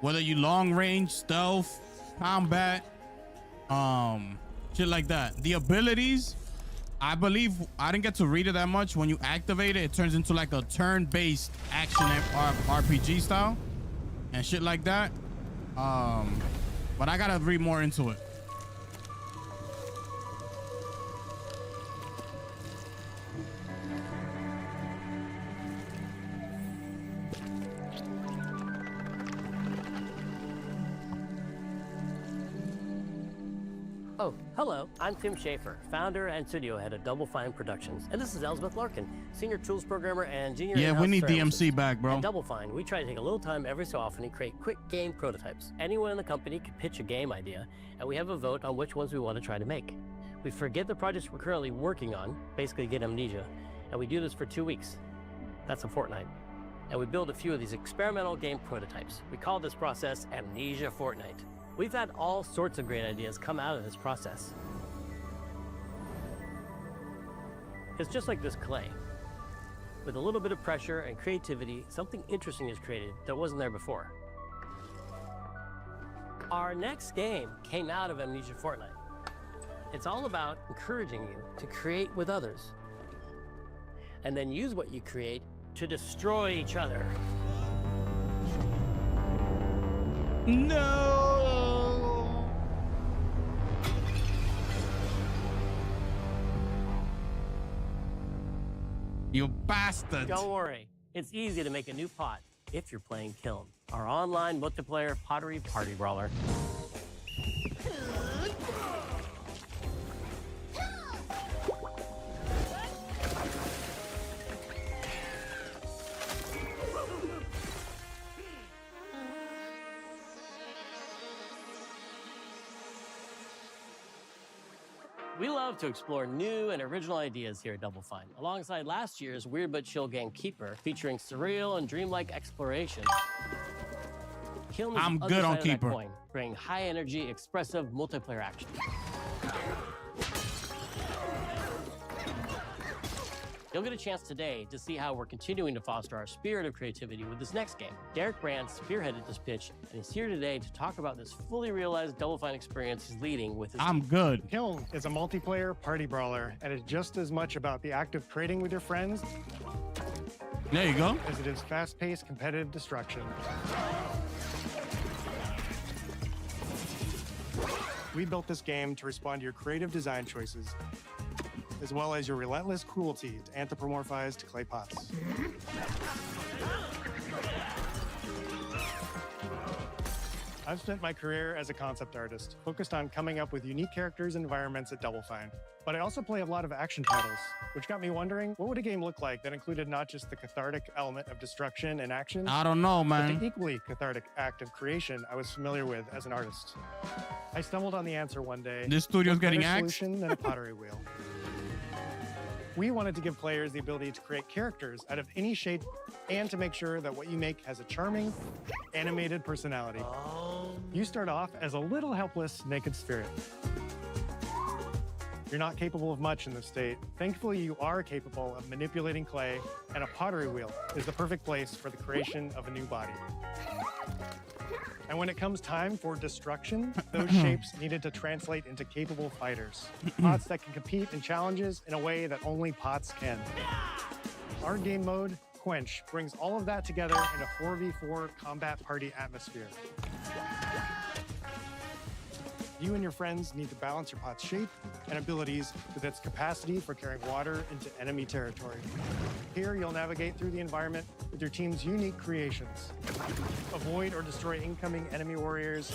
whether you long range, stealth, combat, shit like that. The abilities, I believe, I didn't get to read it that much. When you activate it, it turns into like a turn-based action RPG style and shit like that. But I gotta read more into it. Oh, hello. I'm Tim Schafer, founder and studio head of Double Fine Productions. And this is Elizabeth Larkin, senior tools programmer and junior Yeah, we in-house need services. DMC back, bro. At Double Fine, we try to take a little time every so often and create quick game prototypes. Anyone in the company can pitch a game idea, and we have a vote on which ones we want to try to make. We forget the projects we're currently working on, basically get amnesia, and we do this for 2 weeks. That's a fortnight. And we build a few of these experimental game prototypes. We call this process Amnesia Fortnight. We've had all sorts of great ideas come out of this process. It's just like this clay. With a little bit of pressure and creativity, something interesting is created that wasn't there before. Our next game came out of Amnesia Fortnight. It's all about encouraging you to create with others, and then use what you create to destroy each other. No! You bastard! Don't worry, it's easy to make a new pot if you're playing Kiln, our online multiplayer pottery party brawler. We love to explore new and original ideas here at Double Fine, alongside last year's Weird But Chill game Keeper, featuring surreal and dreamlike exploration. Kiln is I'm the good other on side of that Keeper. coin, bringing high-energy, expressive multiplayer action. You'll get a chance today to see how we're continuing to foster our spirit of creativity with this next game. Derek Brand spearheaded this pitch, and he's here today to talk about this fully realized Double Fine experience he's leading with his I'm good. Kiln is a multiplayer party brawler, and it's just as much about the act of trading with your friends There you go. As it is fast-paced, competitive destruction. We built this game to respond to your creative design choices, as well as your relentless cruelty to anthropomorphized clay pots. I've spent my career as a concept artist, focused on coming up with unique characters and environments at Double Fine. But I also play a lot of action titles, which got me wondering, what would a game look like that included not just the cathartic element of destruction and action, I don't know, man. but the equally cathartic act of creation I was familiar with as an artist? I stumbled on the answer one day. This studio's What better getting axed? solution than a pottery wheel. We wanted to give players the ability to create characters out of any shape and to make sure that what you make has a charming, animated personality. You start off as a little helpless, naked spirit. You're not capable of much in this state. Thankfully, you are capable of manipulating clay, and a pottery wheel is the perfect place for the creation of a new body. And when it comes time for destruction, those shapes needed to translate into capable fighters. Pots that can compete in challenges in a way that only pots can. Our game mode, Quench, brings all of that together in a 4v4 combat party atmosphere. You and your friends need to balance your pot's shape and abilities with its capacity for carrying water into enemy territory. Here, you'll navigate through the environment with your team's unique creations. Avoid or destroy incoming enemy warriors.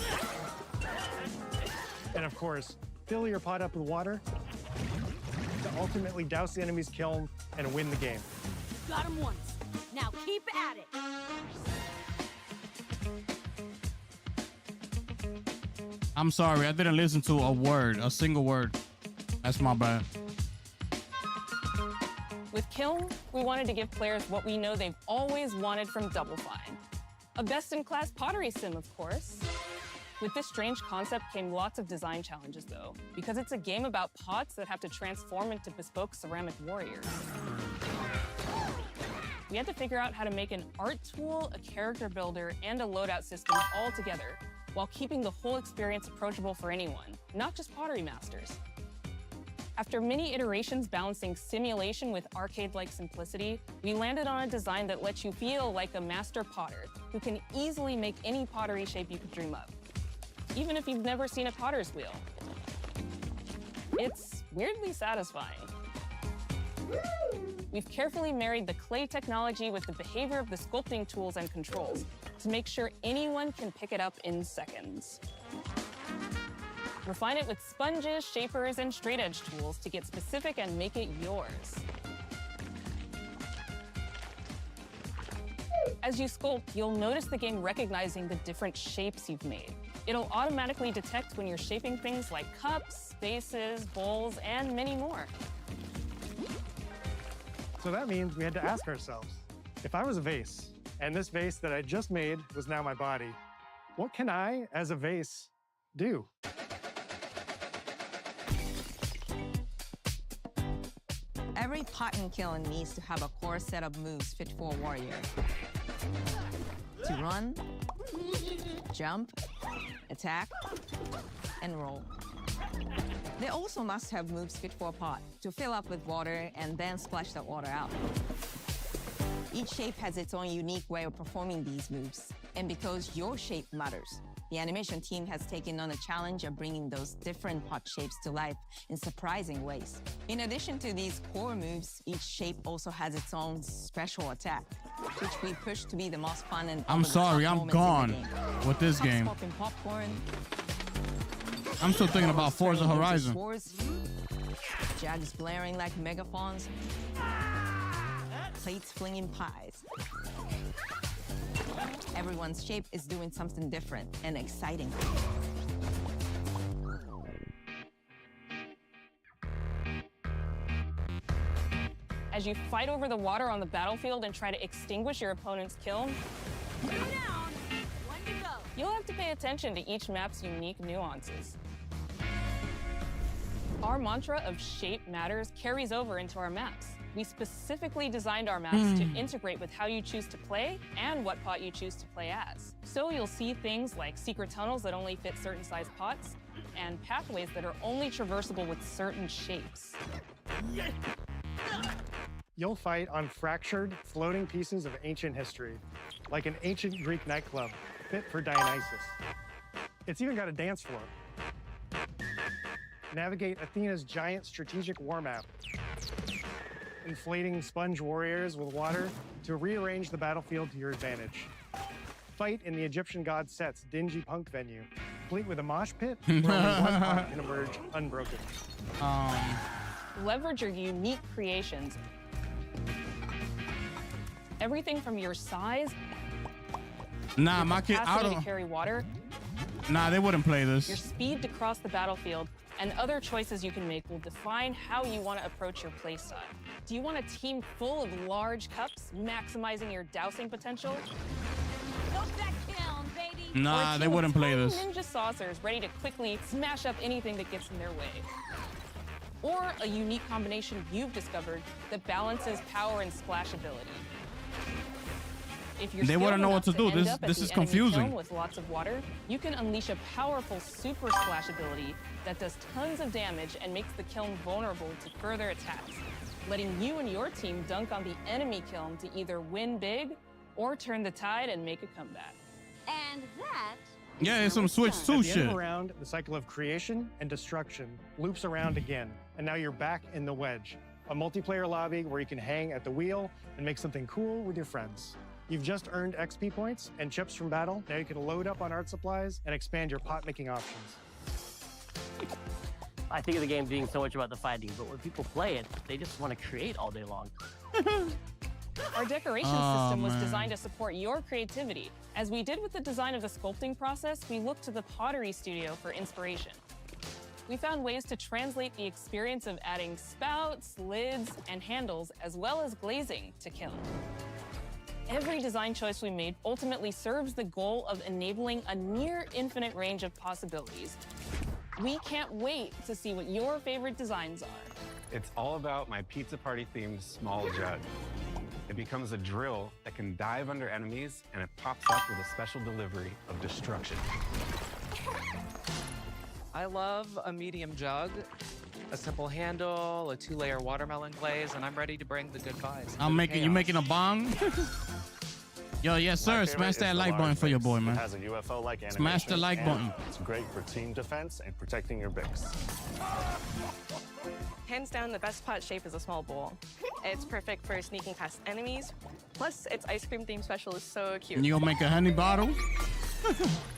And of course, fill your pot up with water to ultimately douse the enemy's kiln and win the game. Got him once. Now keep at it. I'm sorry, I didn't listen to a single word. That's my bad. With Kiln, we wanted to give players what we know they've always wanted from Double Fine. A best-in-class pottery sim, of course. With this strange concept came lots of design challenges, though, because it's a game about pots that have to transform into bespoke ceramic warriors. We had to figure out how to make an art tool, a character builder, and a loadout system all together, while keeping the whole experience approachable for anyone, not just pottery masters. After many iterations balancing simulation with arcade-like simplicity, we landed on a design that lets you feel like a master potter who can easily make any pottery shape you could dream up, even if you've never seen a potter's wheel. It's weirdly satisfying. We've carefully married the clay technology with the behavior of the sculpting tools and controls to make sure anyone can pick it up in seconds. Refine it with sponges, shapers, and straight edge tools to get specific and make it yours. As you sculpt, you'll notice the game recognizing the different shapes you've made. It'll automatically detect when you're shaping things like cups, vases, bowls, and many more. So that means we had to ask ourselves, if I was a vase, and this vase that I just made was now my body, what can I, as a vase, do? Every pot and kiln needs to have a core set of moves fit for a warrior. To run, jump, attack, and roll. They also must have moves fit for a pot to fill up with water and then splash that water out. Each shape has its own unique way of performing these moves. And because your shape matters, the animation team has taken on the challenge of bringing those different pot shapes to life in surprising ways. In addition to these core moves, each shape also has its own special attack, which we push to be the most fun and I'm sorry, I'm gone with this game. Popcorn, I'm still thinking about Forza Horizon. Swords, jags blaring like megaphones, plates flinging pies. Everyone's shape is doing something different and exciting. As you fight over the water on the battlefield and try to extinguish your opponent's kiln, you'll have to pay attention to each map's unique nuances. Our mantra of shape matters carries over into our maps. We specifically designed our maps to integrate with how you choose to play and what pot you choose to play as. So you'll see things like secret tunnels that only fit certain size pots and pathways that are only traversable with certain shapes. You'll fight on fractured, floating pieces of ancient history, like an ancient Greek nightclub fit for Dionysus. It's even got a dance floor. Navigate Athena's giant strategic war map, inflating sponge warriors with water to rearrange the battlefield to your advantage. Fight in the Egyptian god Set's dingy punk venue, complete with a mosh pit where only one pot can emerge unbroken. Leverage your unique creations. Everything from your size, Nah, your my kid, I capacity to don't. carry water, Nah, they wouldn't play your this. speed to cross the battlefield, and other choices you can make will define how you want to approach your playstyle. Do you want a team full of large cups, maximizing your dousing potential? Nah, they wouldn't play this. Ninja saucers ready to quickly smash up anything that gets in their way. Or a unique combination you've discovered that balances power and splashability. If you're They wouldn't know what to do. end This up at is the enemy confusing. kiln with lots of water, you can unleash a powerful super splash ability that does tons of damage and makes the kiln vulnerable to further attacks, letting you and your team dunk on the enemy kiln to either win big or turn the tide and make a comeback. And that Yeah, it's some Switch 2 At the end shit. of the round, the cycle of creation and destruction loops around again, and now you're back in the wedge, a multiplayer lobby where you can hang at the wheel and make something cool with your friends. You've just earned XP points and chips from battle. Now you can load up on art supplies and expand your pot-making options. I think of the game being so much about the fighting, but when people play it, they just want to create all day long. Our decoration Oh, system was man. designed to support your creativity. As we did with the design of the sculpting process, we looked to the Pottery Studio for inspiration. We found ways to translate the experience of adding spouts, lids, and handles, as well as glazing to kiln. Every design choice we made ultimately serves the goal of enabling a near infinite range of possibilities. We can't wait to see what your favorite designs are. It's all about my pizza party themed small jug. It becomes a drill that can dive under enemies, and it pops up with a special delivery of destruction. I love a medium jug, a simple handle, a 2-layer watermelon glaze, and I'm ready to bring the good vibes. I'm making you making a bong. Yo, yes sir. My Smash favorite is that the like button large for your mix. boy, It man. has a UFO-like animation. Smash the like and button. It's great for team defense and protecting your Bix. Hands down, the best pot shape is a small bowl. It's perfect for sneaking past enemies. Plus, its ice cream theme special is so cute. You gonna make a honey bottle?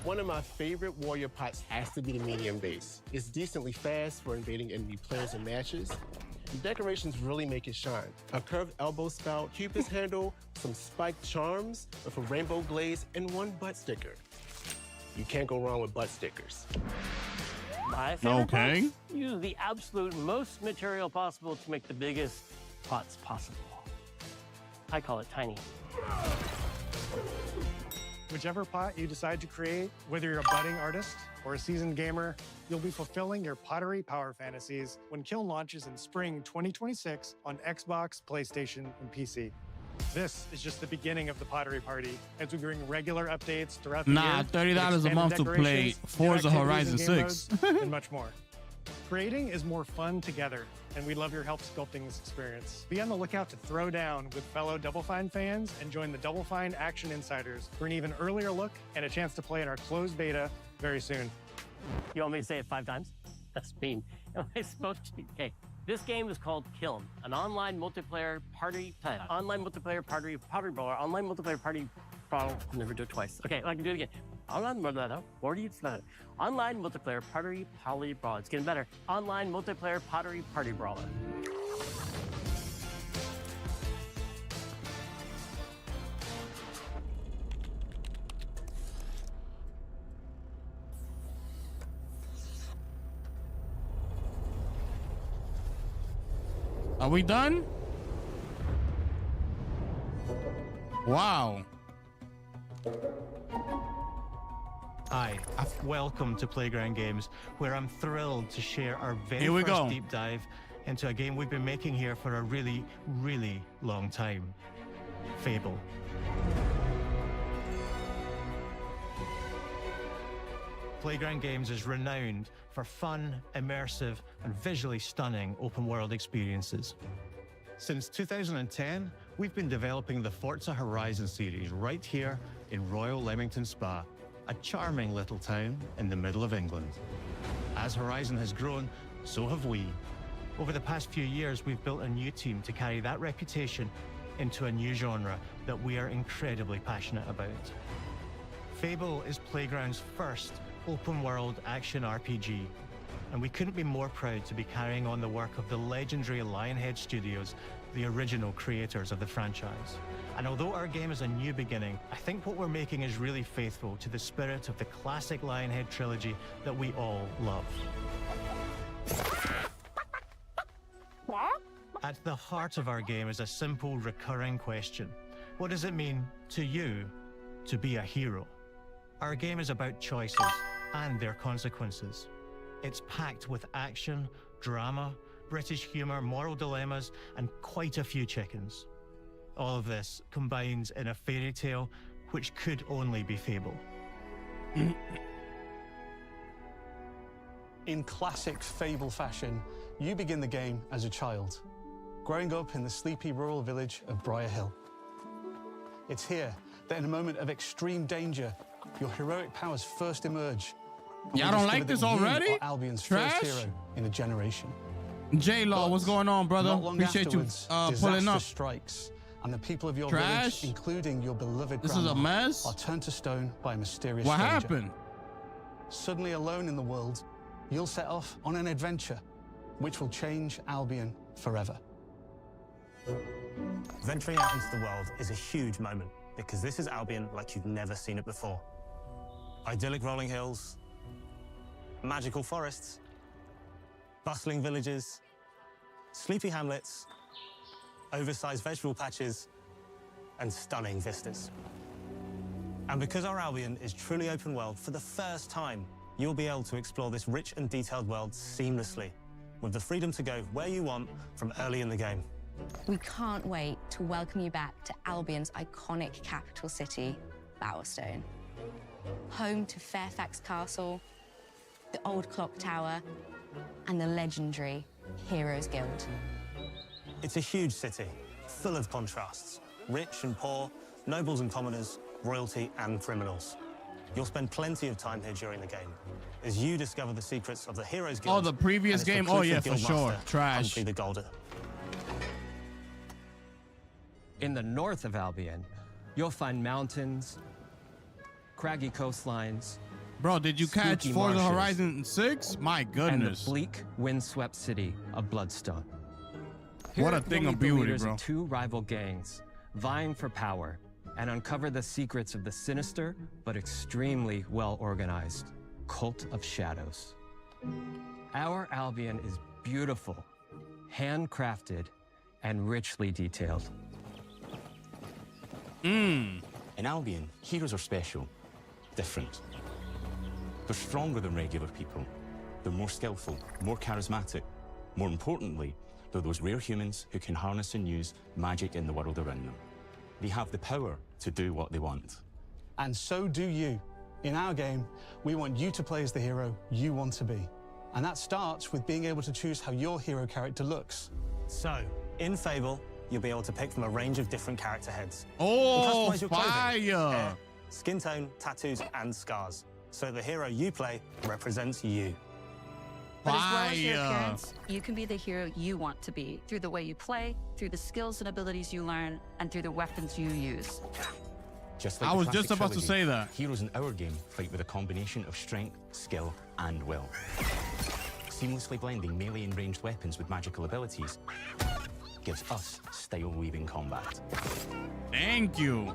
One of my favorite warrior pots has to be the medium base. It's decently fast for invading enemy players and matches. The decorations really make it shine. A curved elbow spout, cupid's handle, some spiked charms with a rainbow glaze, and one butt sticker. You can't go wrong with butt stickers. My favorite Okay. pots use the absolute most material possible to make the biggest pots possible. I call it tiny. Whichever pot you decide to create, whether you're a budding artist or a seasoned gamer, you'll be fulfilling your pottery power fantasies when Kiln launches in spring 2026 on Xbox, PlayStation, and PC. This is just the beginning of the Pottery Party as we bring regular updates throughout the year. Nah, with $30 a expanded month to play decorations, new Forza activities Horizon and game 6. modes, and much more. Creating is more fun together, and we love your help sculpting this experience. Be on the lookout to throw down with fellow Double Fine fans and join the Double Fine Action Insiders for an even earlier look and a chance to play in our closed beta very soon. You want me to say it 5 times? That's mean. Am I supposed to? Okay. This game is called Kiln, an online multiplayer party brawler, online multiplayer party. Never do it twice. Okay, I can do it again. Online multiplayer pottery brawler. It's getting better. Online multiplayer pottery party brawler. Are we done? Wow. Hi, welcome to Playground Games, where I'm thrilled to share our very Here we first go. deep dive into a game we've been making here for a really, really long time. Fable. Playground Games is renowned for fun, immersive, and visually stunning open-world experiences. Since 2010, we've been developing the Forza Horizon series right here in Royal Leamington Spa, a charming little town in the middle of England. As Horizon has grown, so have we. Over the past few years, we've built a new team to carry that reputation into a new genre that we are incredibly passionate about. Fable is Playground's first open-world action RPG, and we couldn't be more proud to be carrying on the work of the legendary Lionhead Studios, the original creators of the franchise. And although our game is a new beginning, I think what we're making is really faithful to the spirit of the classic Lionhead trilogy that we all love. At the heart of our game is a simple, recurring question. What does it mean to you to be a hero? Our game is about choices and their consequences. It's packed with action, drama, British humour, moral dilemmas, and quite a few chickens. All of this combines in a fairy tale which could only be Fable. In classic Fable fashion, you begin the game as a child, growing up in the sleepy rural village of Briar Hill. It's here that in a moment of extreme danger, your heroic powers first emerge. Y'all don't like this already? You are Albion's Trash? first hero in a generation. J-Law, what's going on, brother? Not long Appreciate you afterwards, pulling disaster up. strikes, and the people of your Trash? village, including your beloved This is a grandma, mess? are turned to stone by a mysterious What stranger. happened? Suddenly alone in the world, you'll set off on an adventure which will change Albion forever. Venturing out into the world is a huge moment because this is Albion like you've never seen it before. Idyllic rolling hills, magical forests, bustling villages, sleepy hamlets, oversized vegetable patches, and stunning vistas. And because our Albion is truly open world, for the first time, you'll be able to explore this rich and detailed world seamlessly, with the freedom to go where you want from early in the game. We can't wait to welcome you back to Albion's iconic capital city, Bowerstone. Home to Fairfax Castle, the Old Clock Tower, and the legendary Heroes Guild. It's a huge city, full of contrasts. Rich and poor, nobles and commoners, royalty and criminals. You'll spend plenty of time here during the game, as you discover the secrets of the Heroes Guild. Oh, the previous and its game? Oh, yeah, reclusive for guildmaster, sure. Trash. Humphrey the Golden. In the north of Albion, you'll find mountains, craggy coastlines. Bro, did you catch spooky Forza marshes, Horizon 6? My and goodness. the bleak, windswept city of Bloodstone. What a Here, thing you'll of meet the beauty, leaders bro. of two rival gangs vying for power and uncover the secrets of the sinister but extremely well-organized Cult of Shadows. Our Albion is beautiful, handcrafted, and richly detailed. In Albion, heroes are special, different. They're stronger than regular people. They're more skillful, more charismatic. More importantly, they're those rare humans who can harness and use magic in the world around them. They have the power to do what they want. And so do you. In our game, we want you to play as the hero you want to be. And that starts with being able to choose how your hero character looks. So, in Fable, you'll be able to pick from a range of different character heads. Oh, And customize your clothing, fire! hair, skin tone, tattoos, and scars. So the hero you play represents you. But as well as your appearance, you can be the hero you want to be through the way you play, through the skills and abilities you learn, and through the weapons you use. Just like I the was classic just about to trilogy, say that. Heroes in our game fight with a combination of strength, skill, and will. Seamlessly blending melee and ranged weapons with magical abilities gives us style-weaving combat. Thank you.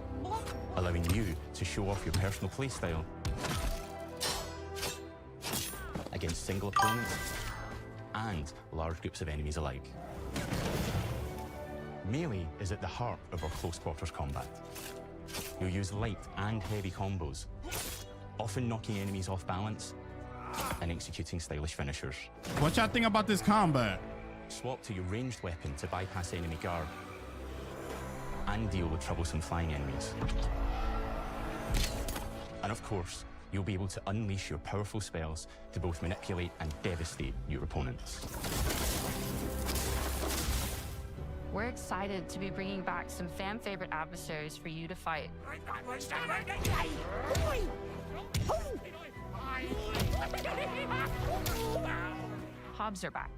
Allowing you to show off your personal playstyle against single opponents and large groups of enemies alike. Melee is at the heart of our close quarters combat. You'll use light and heavy combos, often knocking enemies off balance and executing stylish finishers. What y'all think about this combat? Swap to your ranged weapon to bypass enemy guard and deal with troublesome flying enemies. And of course, you'll be able to unleash your powerful spells to both manipulate and devastate your opponents. We're excited to be bringing back some fan-favorite adversaries for you to fight. Hobbs are back,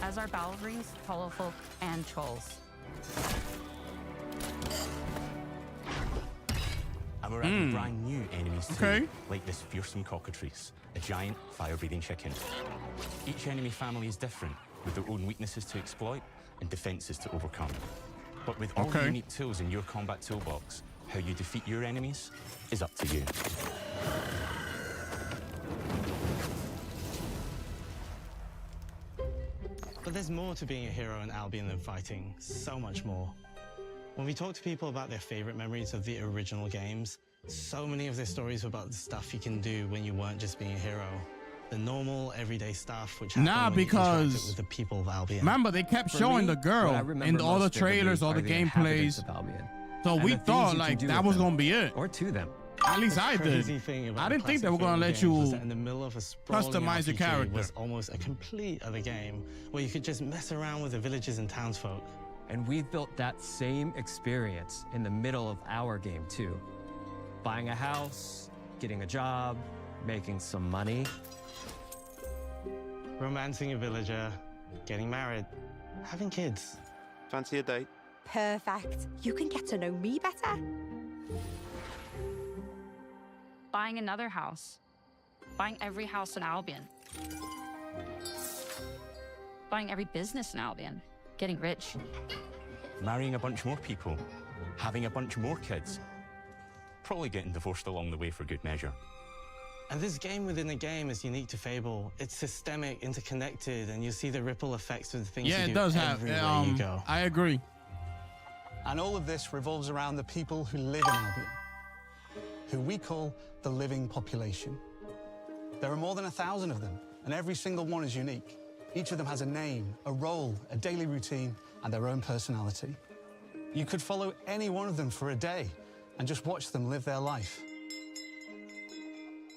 as are Balverines, Hollowfolk, and Trolls. And we're adding brand new enemies too, like this fearsome cockatrice, a giant fire-breathing chicken. Each enemy family is different, with their own weaknesses to exploit and defenses to overcome. But with all the unique tools in your combat toolbox, how you defeat your enemies is up to you. But there's more to being a hero in Albion than fighting, so much more. When we talk to people about their favorite memories of the original games, so many of their stories were about the stuff you can do when you weren't just being a hero. The normal, everyday stuff which happened when you interacted with the people of Albion. Remember, they kept showing the girl in all the trailers, all the gameplays. So we thought like that was gonna be it. Or to them. At least I did. I didn't think they were gonna let you in the middle of a customize your character. Was almost a complete other game where you could just mess around with the villages and townsfolk. And we've built that same experience in the middle of our game too. Buying a house, getting a job, making some money. Romancing a villager, getting married, having kids. Fancy a date? Perfect. You can get to know me better. Buying another house. Buying every house in Albion. Buying every business in Albion. Getting rich. Marrying a bunch more people, having a bunch more kids, probably getting divorced along the way for good measure. And this game within a game is unique to Fable. It's systemic, interconnected, and you see the ripple effects of the things you do it does have. you go. I agree. And all of this revolves around the people who live in Albion, who we call the living population. There are more than 1,000 of them, and every single one is unique. Each of them has a name, a role, a daily routine, and their own personality. You could follow any one of them for a day and just watch them live their life.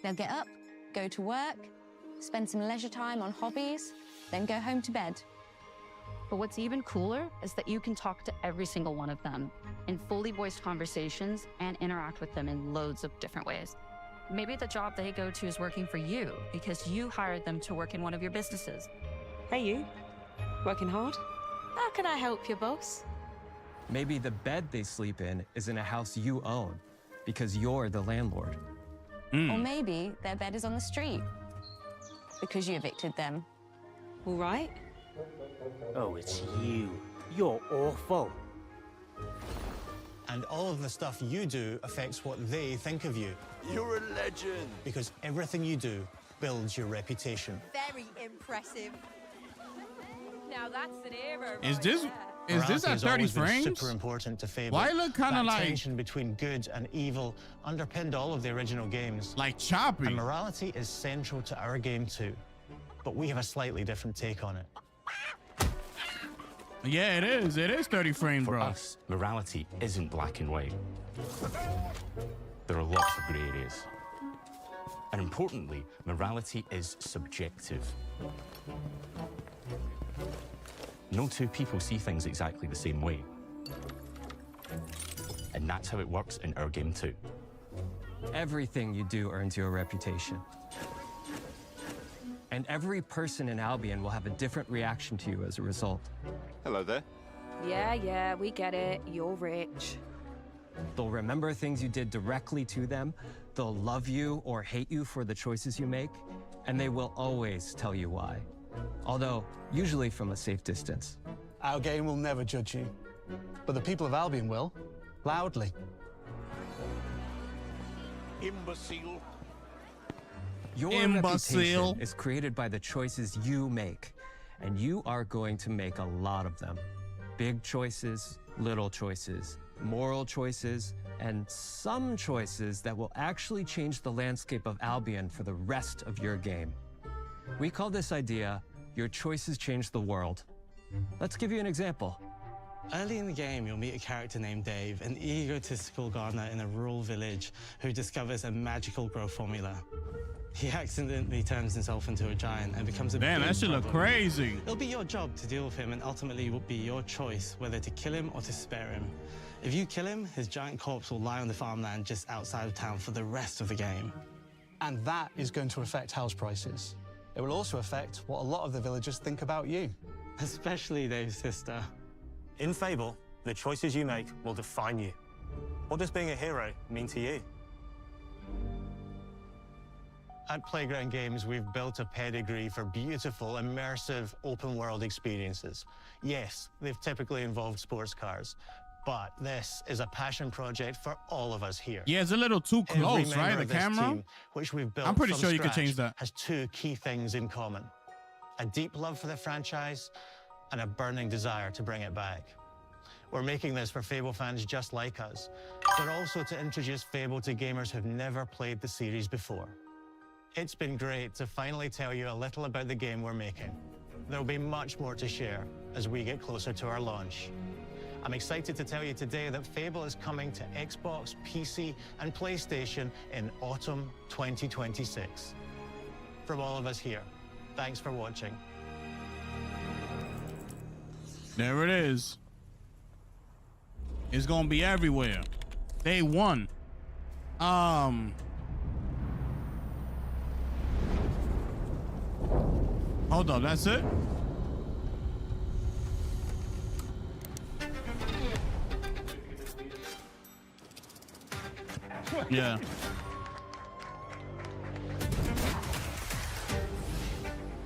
They'll get up, go to work, spend some leisure time on hobbies, then go home to bed. But what's even cooler is that you can talk to every single one of them in fully voiced conversations and interact with them in loads of different ways. Maybe the job they go to is working for you because you hired them to work in one of your businesses. Hey, you. Working hard? How can I help you, boss? Maybe the bed they sleep in is in a house you own because you're the landlord. Or maybe their bed is on the street because you evicted them. All right. Oh, it's you. You're awful. And all of the stuff you do affects what they think of you. You're a legend. Because everything you do builds your reputation. Very impressive. Now that's an era. Is this at 30 frames? Super important to Fable. Why look kind of That like tension between good and evil underpinned all of the original games. Like choppy. And morality is central to our game too, but we have a slightly different take on it. Yeah, it is. It is 30 frames, For bro. us, morality isn't black and white. There are lots of grey areas. And importantly, morality is subjective. No two people see things exactly the same way. And that's how it works in our game too. Everything you do earns you a reputation. And every person in Albion will have a different reaction to you as a result. Hello there. Yeah, we get it. You're rich. They'll remember things you did directly to them, they'll love you or hate you for the choices you make, and they will always tell you why. Although, usually from a safe distance. Our game will never judge you, but the people of Albion will, loudly. Imbecile. Your reputation is created by the choices you make, and you are going to make a lot of them. Big choices, little choices, moral choices, and some choices that will actually change the landscape of Albion for the rest of your game. We call this idea, your choices change the world. Let's give you an example. Early in the game, you'll meet a character named Dave, an egotistical gardener in a rural village who discovers a magical growth formula. He accidentally turns himself into a giant and becomes a Damn, big that shit look problem. crazy. It'll be your job to deal with him, and ultimately it will be your choice whether to kill him or to spare him. If you kill him, his giant corpse will lie on the farmland just outside of town for the rest of the game. And that is going to affect house prices. It will also affect what a lot of the villagers think about you. Especially Dave's sister. In Fable, the choices you make will define you. What does being a hero mean to you? At Playground Games, we've built a pedigree for beautiful, immersive, open-world experiences. Yes, they've typically involved sports cars, but this is a passion project for all of us here. Yeah, it's a little too Every close, member right? The of this camera? team, which we've built I'm pretty from sure you could scratch, change that. has two key things in common: a deep love for the franchise and a burning desire to bring it back. We're making this for Fable fans just like us, but also to introduce Fable to gamers who've never played the series before. It's been great to finally tell you a little about the game we're making. There'll be much more to share as we get closer to our launch. I'm excited to tell you today that Fable is coming to Xbox, PC, and PlayStation in autumn 2026. From all of us here, thanks for watching. There it is. It's gonna be everywhere. Day one. Hold up, that's it? Yeah.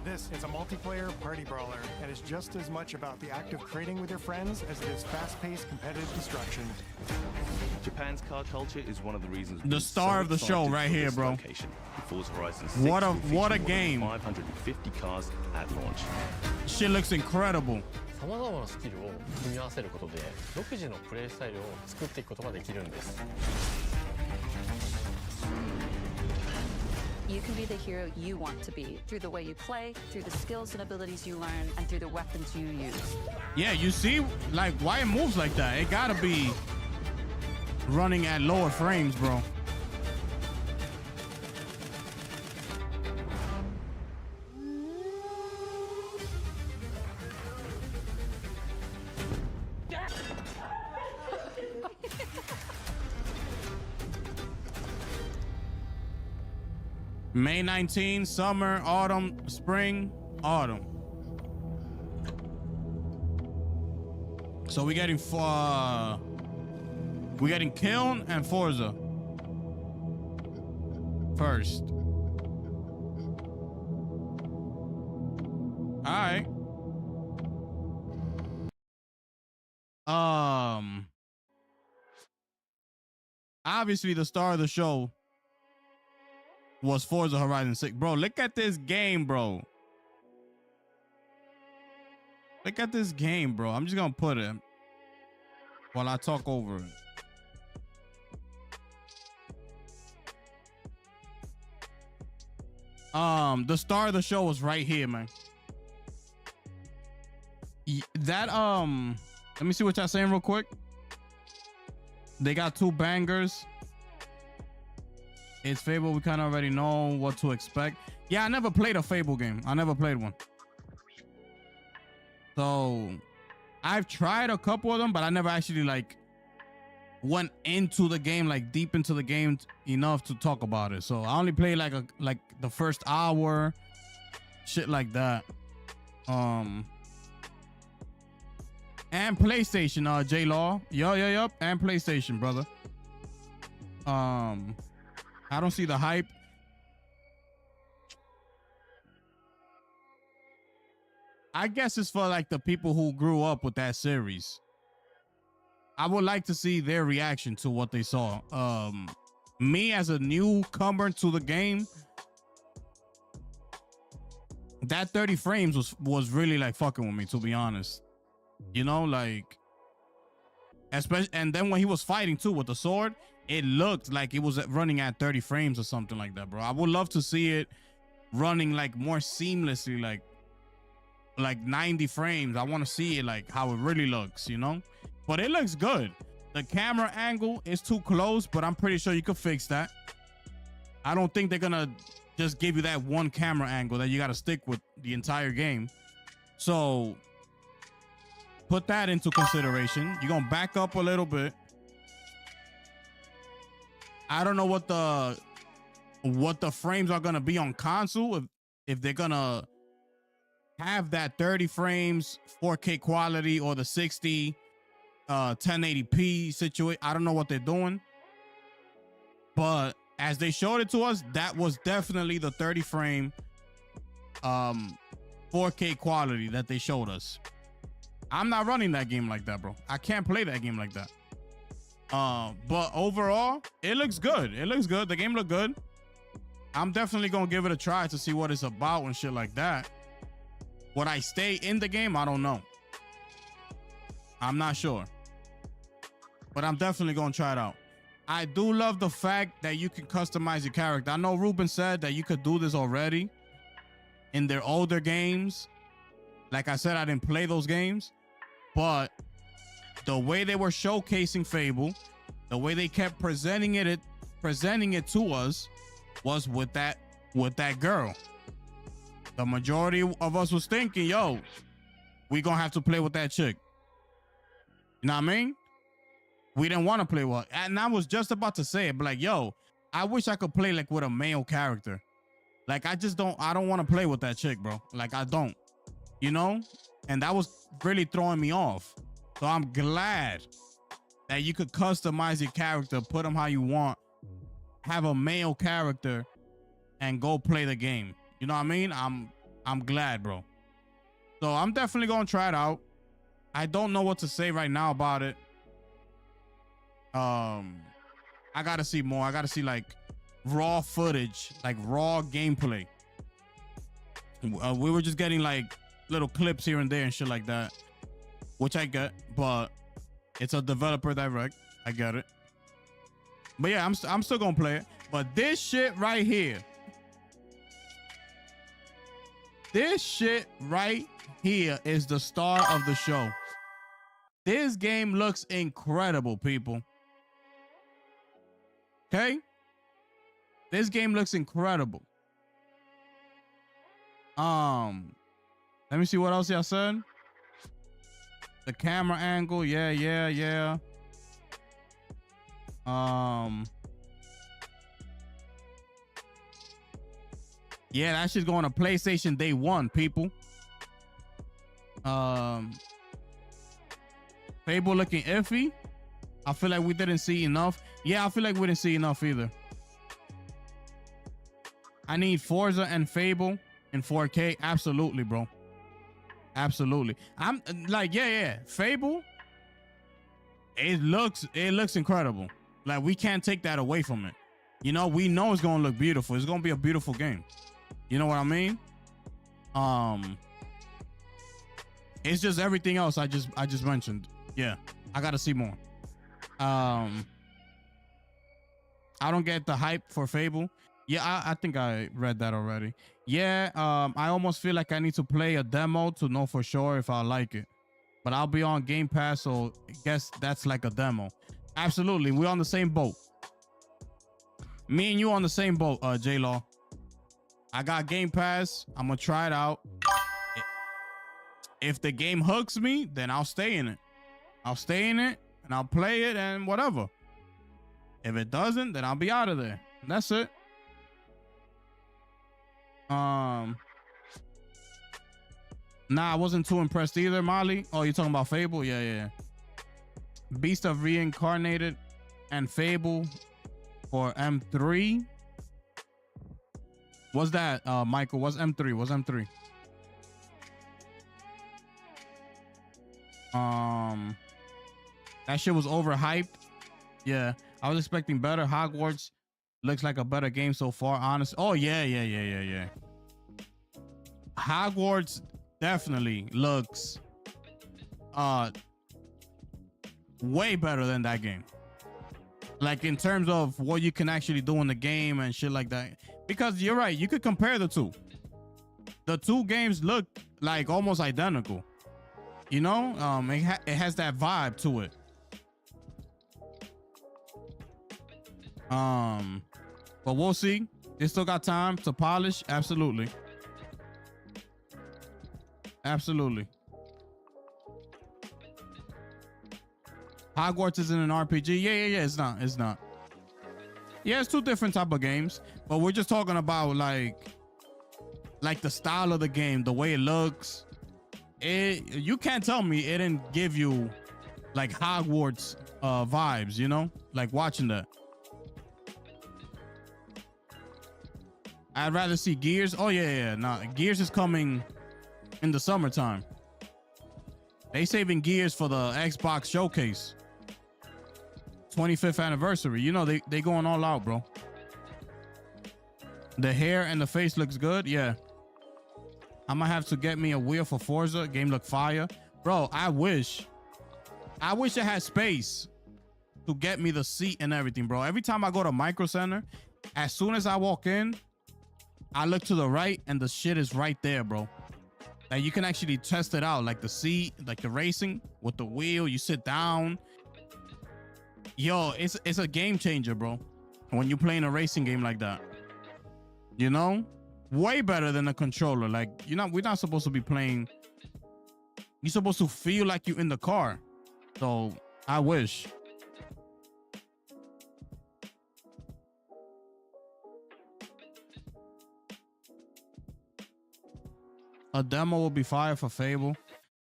This is a multiplayer party brawler and is just as much about the act of trading with your friends as it is fast-paced competitive destruction. Japan's car culture is one of the reasons The star of the show right here, bro. Location. Forza Horizon 6 What a will feature game. more than 550 cars at launch. Shit looks incredible. さまざまなスキルを組み合わせることで独自のプレイスタイルを作っていくことができるんです。 You can be the hero you want to be through the way you play, through the skills and abilities you learn, and through the weapons you use. Yeah, you see, like, why it moves like that? It gotta be running at lower frames, bro. May 19, summer, autumn, spring, autumn. So we're getting Kiln and Forza first. All right. Obviously the star of the show was Forza Horizon 6. Bro, look at this game, bro. Look at this game, bro. I'm just gonna put it while I talk over it. The star of the show was right here, man. That let me see what y'all saying real quick. They got two bangers. It's Fable. We kind of already know what to expect. Yeah, I never played a Fable game. I never played one. So I've tried a couple of them, but I never actually like went into the game, like deep into the game enough to talk about it. So I only played like the first hour, shit like that. And PlayStation, J Law. Yup. And PlayStation, brother. I don't see the hype. I guess it's for like the people who grew up with that series. I would like to see their reaction to what they saw. Me as a newcomer to the game, that 30 frames was really like fucking with me, to be honest. You know, like, especially, and then when he was fighting too with the sword, it looked like it was running at 30 frames or something like that, bro. I would love to see it running like more seamlessly, like like 90 frames. I want to see it like how it really looks, you know? But it looks good. The camera angle is too close, but I'm pretty sure you could fix that. I don't think they're gonna just give you that one camera angle that you got to stick with the entire game. So put that into consideration. You're gonna back up a little bit. I don't know what the frames are gonna be on console, if they're gonna have that 30 frames 4K quality or the 60 1080p situation. I don't know what they're doing, but as they showed it to us, that was definitely the 30 frame 4K quality that they showed us. I'm not running that game like that, bro. I can't play that game like that. But overall, it looks good. It looks good. The game looked good. I'm definitely gonna give it a try to see what it's about and shit like that. Would I stay in the game? I don't know. I'm not sure. But I'm definitely gonna try it out. I do love the fact that you can customize your character. I know Ruben said that you could do this already in their older games. Like I said, I didn't play those games, but the way they were showcasing Fable, the way they kept presenting it to us was with that girl. The majority of us was thinking, yo, we gonna have to play with that chick. You know what I mean? We didn't want to play with her. And I was just about to say it, but like, yo, I wish I could play like with a male character. Like, I don't want to play with that chick, bro. Like, I don't, you know? And that was really throwing me off. So I'm glad that you could customize your character, put them how you want, have a male character, and go play the game. You know what I mean? I'm glad, bro. So I'm definitely gonna try it out. I don't know what to say right now about it. I gotta see more. I gotta see like raw footage, like raw gameplay. We were just getting like little clips here and there and shit like that, which I get, but it's a developer direct. I get it. But yeah, I'm still gonna play it. But this shit right here, is the star of the show. This game looks incredible, people. Okay? This game looks incredible. Let me see what else y'all said. The camera angle, yeah. Yeah, that shit's going to PlayStation day one, people. Fable looking iffy. I feel like we didn't see enough. Yeah, I feel like we didn't see enough either. I need Forza and Fable in 4K. Absolutely, bro. Absolutely. I'm like, yeah. Fable, it looks incredible. Like, we can't take that away from it. You know, we know it's gonna look beautiful. It's gonna be a beautiful game. You know what I mean? It's just everything else I just mentioned. Yeah, I gotta see more. I don't get the hype for Fable. Yeah, I think I read that already. Yeah, I almost feel like I need to play a demo to know for sure if I like it. But I'll be on Game Pass, so I guess that's like a demo. Absolutely, we're on the same boat. Me and you on the same boat, J-Law. I got Game Pass. I'm gonna try it out. If the game hooks me, then I'll stay in it. I'll stay in it and I'll play it and whatever. If it doesn't, then I'll be out of there. That's it. Nah, I wasn't too impressed either, Molly. Oh, you're talking about Fable? Yeah. Beast of Reincarnated and Fable for M3. What's that, Michael? What's M3? What's M3? That shit was overhyped. Yeah, I was expecting better. Hogwarts looks like a better game so far, honest. Oh, yeah. Hogwarts definitely looks way better than that game. Like, in terms of what you can actually do in the game and shit like that. Because you're right, you could compare the two. the two games look like almost identical. You know, it has that vibe to it. But we'll see. They still got time to polish. Absolutely. Absolutely. Hogwarts isn't an RPG. Yeah. It's not. It's not. Yeah, it's two different type of games, but we're just talking about like the style of the game, the way it looks. You can't tell me it didn't give you like Hogwarts vibes, you know, like watching that. I'd rather see Gears. Oh yeah. Nah, Gears is coming in the summertime. They saving Gears for the Xbox showcase. 25th anniversary. You know, they going all out, bro. The hair and the face looks good. Yeah. I might have to get me a wheel for Forza. Game look fire. Bro, I wish it had space to get me the seat and everything, bro. Every time I go to Micro Center, as soon as I walk in, I look to the right and the shit is right there, bro. Like you can actually test it out. Like the seat, like the racing with the wheel, you sit down. Yo, it's a game changer, bro. When you're playing a racing game like that. You know? Way better than a controller. Like, we're not supposed to be playing. You're supposed to feel like you're in the car. So I wish. A demo will be fire for Fable.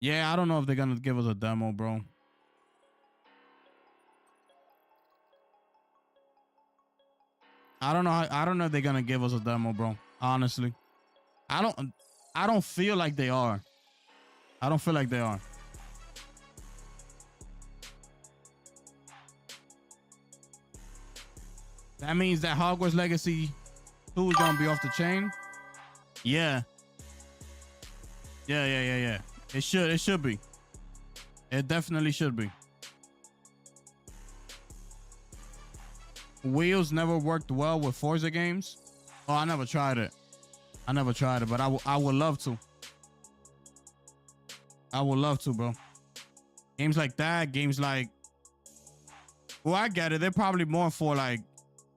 Yeah, I don't know if they're gonna give us a demo, bro. I don't know if they're gonna give us a demo, bro. Honestly, I don't feel like they are. I don't feel like they are. That means that Hogwarts Legacy 2 is gonna be off the chain. Yeah. It should be. It definitely should be. Wheels never worked well with Forza games. Oh, I never tried it, but I would love to. I would love to, bro. Games like that, games like, well, I get it. They're probably more for like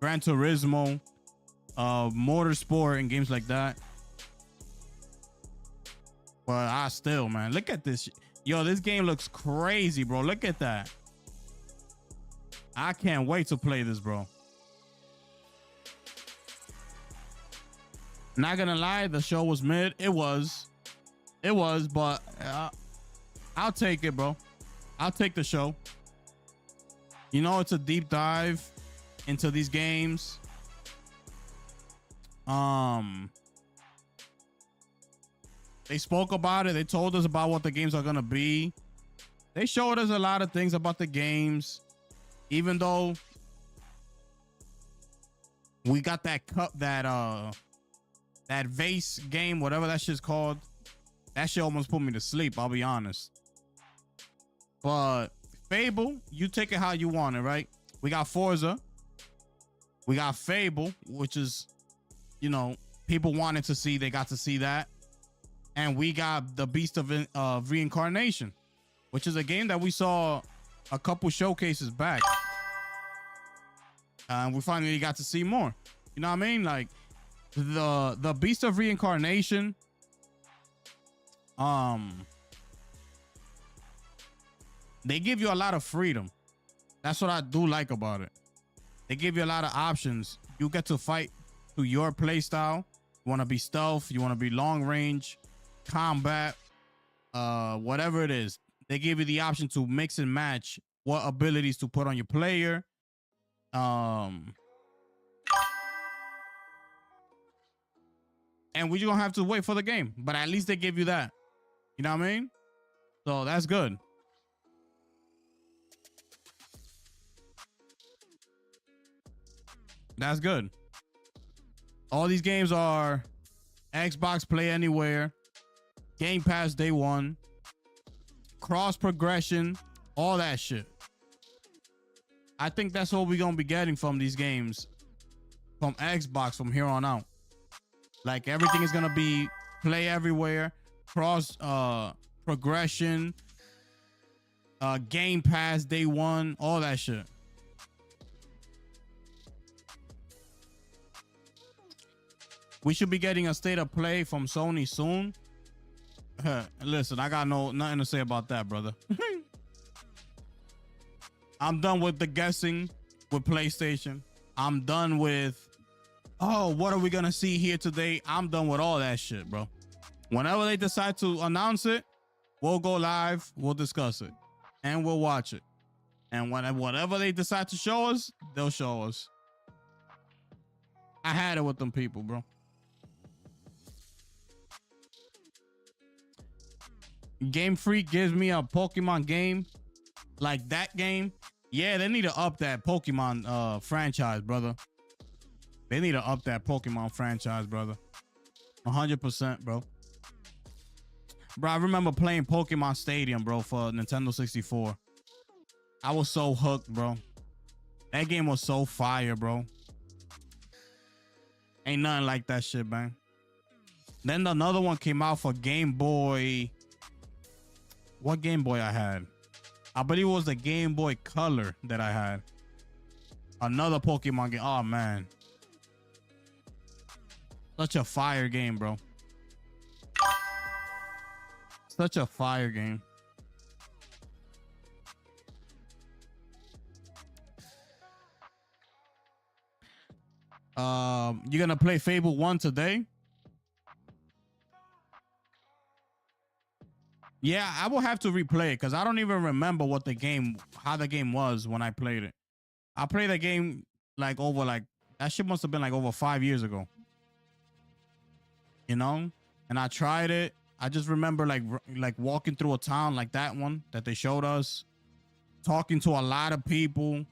Gran Turismo, Motorsport, and games like that. But I still, man, look at this. Yo, this game looks crazy, bro. Look at that. I can't wait to play this, bro. Not gonna lie, the show was mid. It was, but I'll take it, bro. I'll take the show. You know, it's a deep dive into these games. They spoke about it. They told us about what the games are gonna be. They showed us a lot of things about the games, even though we got that cup, that vase game, whatever that shit's called. That shit almost put me to sleep, I'll be honest. But Fable, you take it how you want it, right? We got Forza. We got Fable, which is, you know, people wanted to see. They got to see that. And we got the Beast of Reincarnation, which is a game that we saw a couple showcases back. And we finally got to see more. You know what I mean? Like the Beast of Reincarnation. They give you a lot of freedom. That's what I do like about it. They give you a lot of options. You get to fight to your play style. You want to be stealth. You want to be long range, combat, whatever it is. They give you the option to mix and match what abilities to put on your player. And we're gonna have to wait for the game, but at least they give you that. You know what I mean? So that's good. That's good. All these games are Xbox Play Anywhere, Game Pass Day 1, cross progression, all that shit. I think that's what we're gonna be getting from these games, from Xbox from here on out. Like everything is gonna be play everywhere, cross progression, Game Pass day one, all that shit. We should be getting a state of play from Sony soon. Listen, I got nothing to say about that, brother. I'm done with the guessing with PlayStation. I'm done with, oh, what are we gonna see here today? I'm done with all that shit, bro. Whenever they decide to announce it, we'll go live, we'll discuss it, and we'll watch it. And whatever they decide to show us, they'll show us. I had it with them people, bro. Game Freak gives me a Pokemon game like that game. Yeah, they need to up that Pokemon franchise, brother. They need to up that Pokemon franchise, brother. 100%, bro. Bro, I remember playing Pokemon Stadium, bro, for Nintendo 64. I was so hooked, bro. That game was so fire, bro. Ain't nothing like that shit, man. Then another one came out for Game Boy. What Game Boy I had? I believe it was the Game Boy Color that I had. Another Pokemon game. Oh, man. Such a fire game, bro. Such a fire game. You're gonna play Fable 1 today? Yeah, I will have to replay it because I don't even remember how the game was when I played it. I played the game that shit must have been like over 5 years ago. You know? And I tried it. I just remember like walking through a town like that one that they showed us, talking to a lot of people.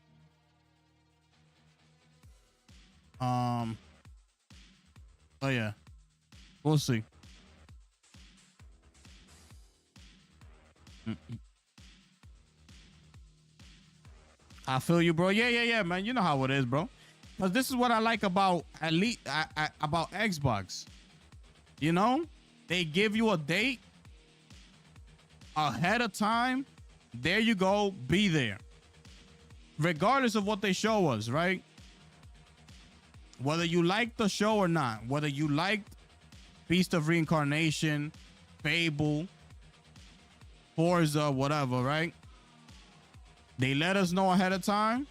Oh yeah, we'll see. I feel you, bro. Yeah, man. You know how it is, bro. Because this is what I like about about Xbox. You know, they give you a date ahead of time. There you go. Be there. Regardless of what they show us, right? Whether you like the show or not, whether you liked Beast of Reincarnation, Fable, Forza, whatever, right? They let us know ahead of time.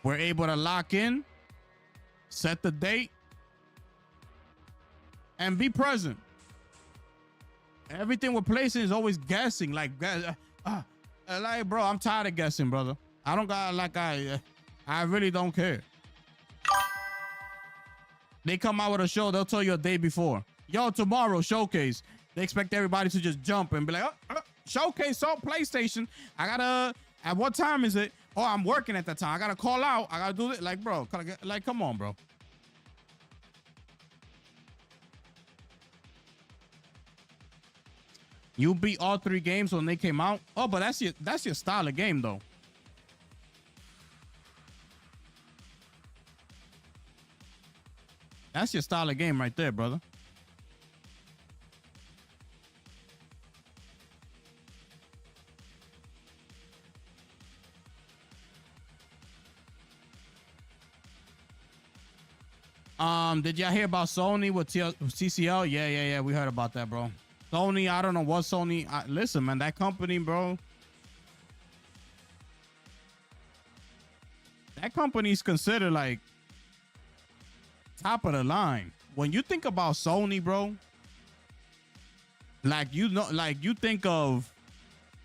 We're able to lock in, set the date, and be present. Everything we're placing is always guessing. Like, bro, I'm tired of guessing, brother. I don't got I really don't care. They come out with a show, they'll tell you a day before. Yo, tomorrow, showcase. They expect everybody to just jump and be like, showcase on PlayStation. At what time is it? Oh, I'm working at that time. I gotta call out. I gotta do it. Like, bro, come on, bro. You beat all 3 games when they came out. Oh, but that's your style of game, though. That's your style of game right there, brother. Did y'all hear about Sony with CCL? Yeah. We heard about that, bro. Sony, I don't know what Sony. Listen, man, that company, bro. That company's considered like top of the line. When you think about Sony, bro, you think of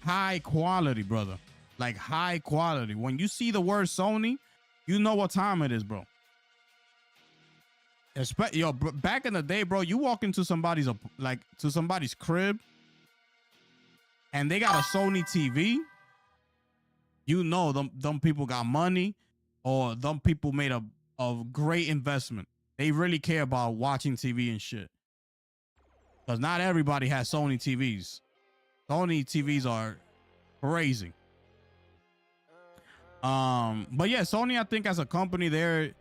high quality, brother. Like high quality. When you see the word Sony, you know what time it is, bro. Back in the day, bro, you walk into somebody's crib and they got a Sony TV. You know them people got money, or them people made a great investment. They really care about watching TV and shit. Because not everybody has Sony TVs. Sony TVs are crazy. But yeah, Sony, I think as a company, they're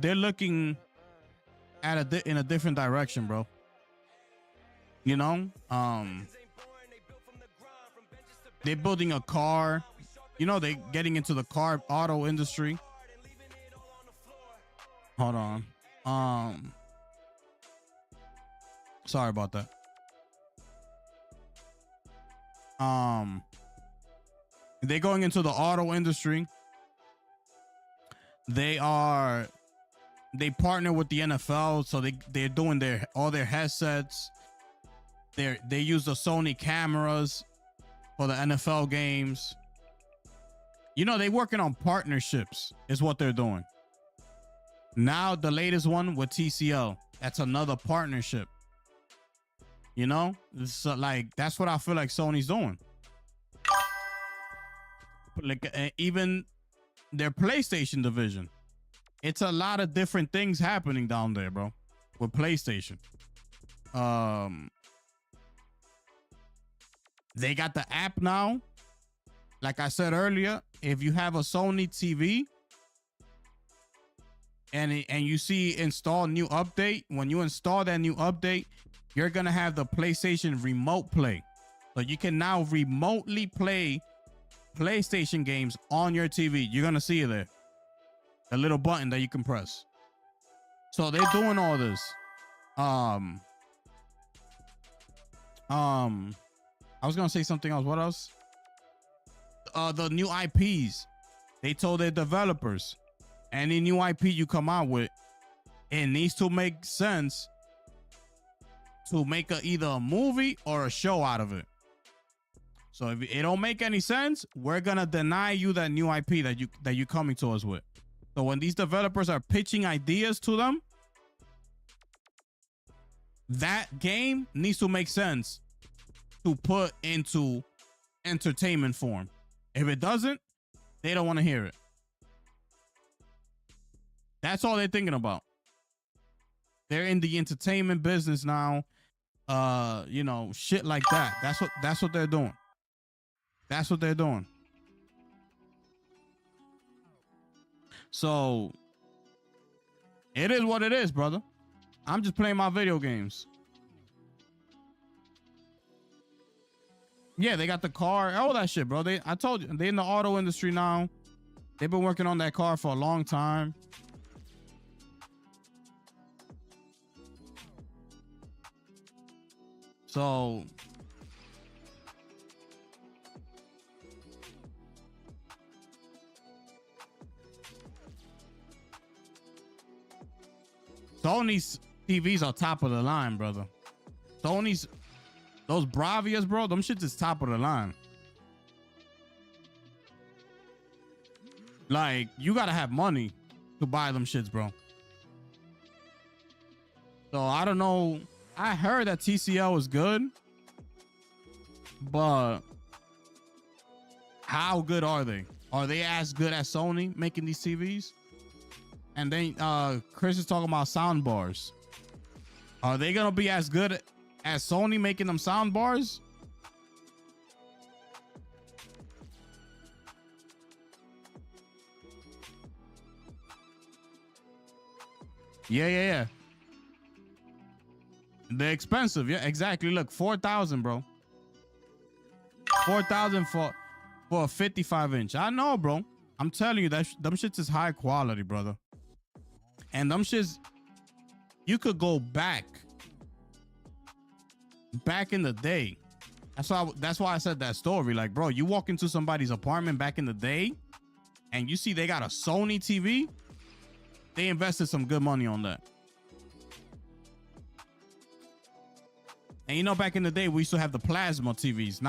looking in a different direction, bro. You know, they're building a car. You know, they're getting into the car auto industry. Hold on. Sorry about that. They're going into the auto industry. They partner with the NFL, so they're doing all their headsets. They use the Sony cameras for the NFL games. You know, they're working on partnerships is what they're doing. Now the latest one with TCL, that's another partnership. You know, it's like that's what I feel like Sony's doing. Like even their PlayStation division, it's a lot of different things happening down there, bro, with PlayStation. They got the app now. Like I said earlier, if you have a Sony TV and you see install new update, when you install that new update, you're gonna have the PlayStation Remote Play. So you can now remotely play PlayStation games on your TV. You're gonna see it there. A little button that you can press. So they're doing all this. I was gonna say something else. What else? The new IPs. They told their developers, any new IP you come out with, it needs to make sense to make either a movie or a show out of it. So if it don't make any sense, we're gonna deny you that new IP that you coming to us with. So when these developers are pitching ideas to them, that game needs to make sense to put into entertainment form. If it doesn't, they don't want to hear it. That's all they're thinking about. They're in the entertainment business now. You know, shit like that. That's what they're doing. That's what they're doing. So it is what it is, brother. I'm just playing my video games. Yeah, they got the car, all that shit, bro. I told you, they're in the auto industry now. They've been working on that car for a long time. So Sony's TVs are top of the line, brother. Sony's, those Bravias, bro, them shits is top of the line. Like, you gotta have money to buy them shits, bro. So I don't know. I heard that TCL is good, but how good are they? Are they as good as Sony making these TVs? And then Chris is talking about sound bars. Are they gonna be as good as Sony making them sound bars? Yeah. They're expensive. Yeah, exactly. Look, 4,000, bro. 4,000 for a 55-inch. I know, bro. I'm telling you that them shits is high quality, brother. And them shits, you could go back in the day. That's why I said that story. Like, bro, you walk into somebody's apartment back in the day and you see they got a Sony TV. They invested some good money on that. And you know, back in the day, we used to have the plasma TVs,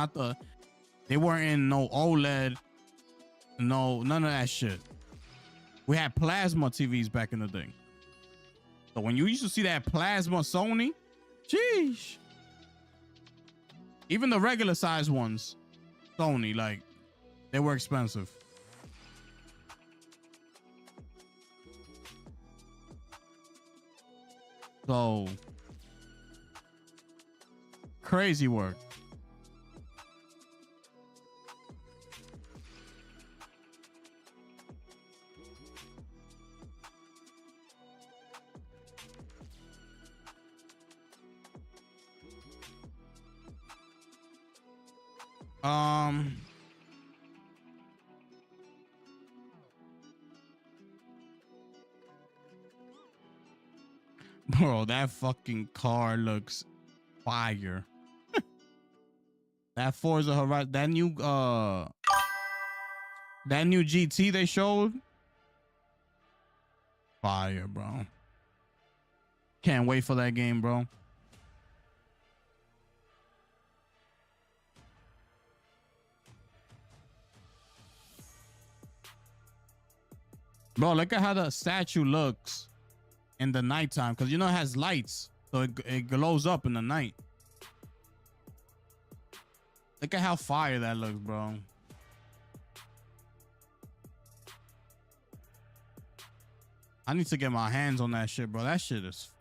they weren't in no OLED, none of that shit. We had plasma TVs back in the day. So when you used to see that plasma Sony, sheesh. Even the regular size ones, Sony, like, they were expensive. So, crazy work. Bro, that fucking car looks fire. That Forza Horizon, that new GT they showed, fire, bro. Can't wait for that game, bro. Bro, look at how the statue looks in the nighttime, because you know it has lights, so it glows up in the night. Look at how fire that looks, bro. I need to get my hands on that shit, bro. That shit is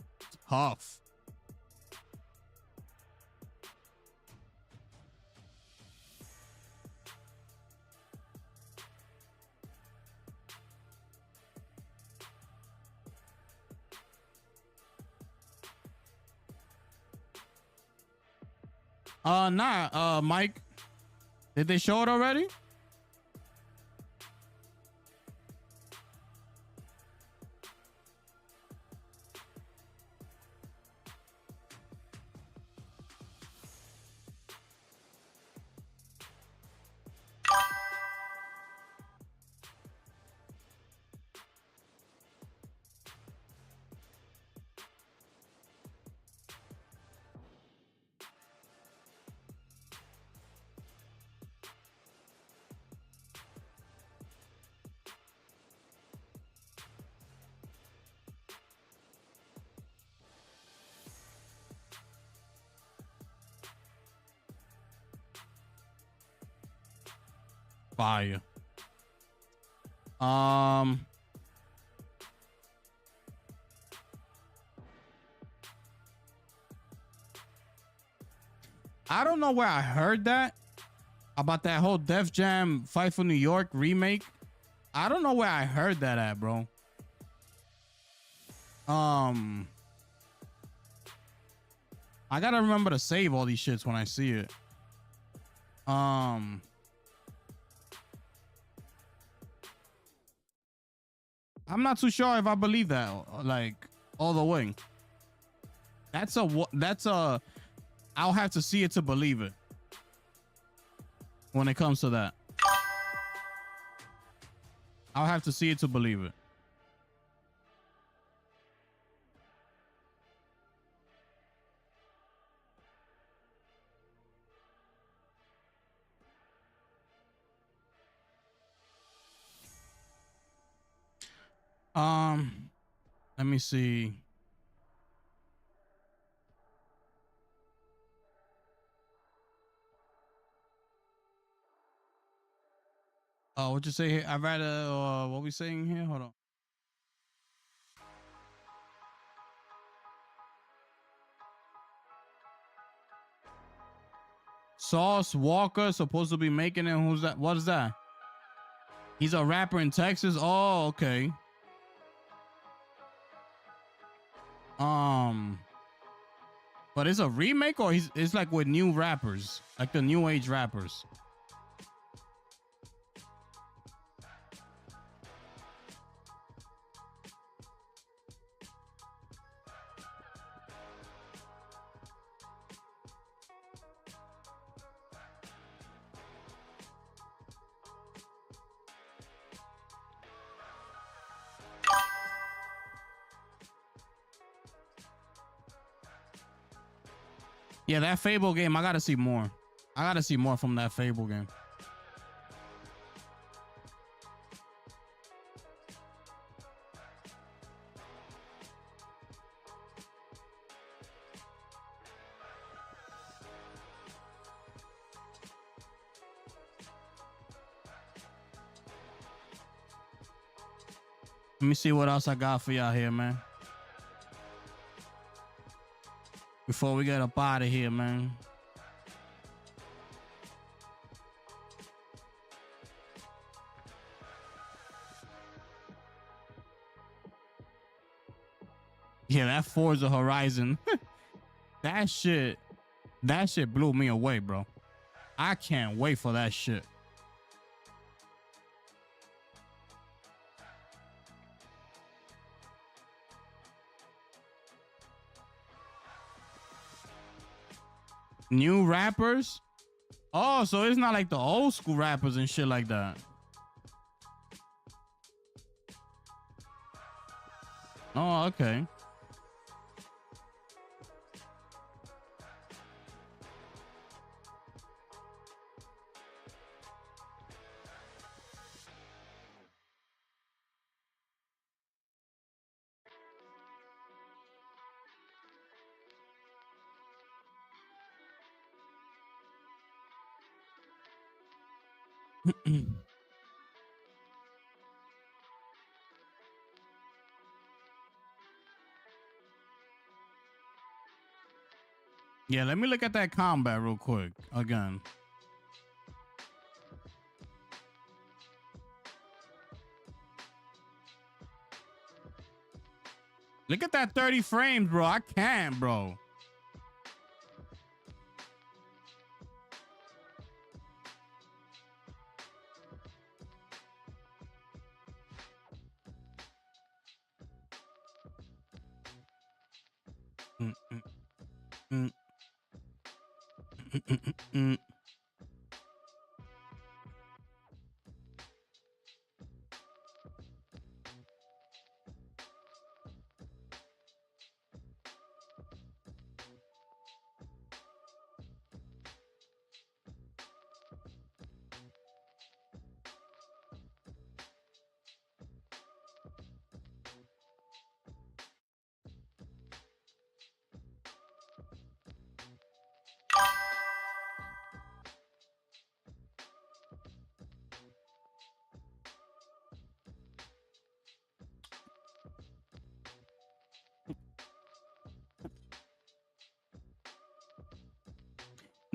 tough. Mike, did they show it already? Fire. I don't know where I heard that about that whole Def Jam Fight for New York remake. I don't know where I heard that at, bro. I gotta remember to save all these shits when I see it. I'm not too sure if I believe that, like, all the way. That's a I'll have to see it to believe it when it comes to that. I'll have to see it to believe it. Let me see. Oh, what you say here? I'd rather, what we saying here? Hold on. Sauce Walker supposed to be making it. Who's that? What is that? He's a rapper in Texas. Oh, okay. But it's a remake, or it's like with new rappers, like the new age rappers. Yeah, that Fable game, I gotta see more. I gotta see more from that Fable game. Let me see what else I got for y'all here, man. Before we get up out of here, man. Yeah, that Forza Horizon. That shit blew me away, bro. I can't wait for that shit. New rappers? Oh, so it's not like the old school rappers and shit like that. Oh, okay. Yeah, let me look at that combat real quick again. Look at that 30 frames, bro. I can't, bro.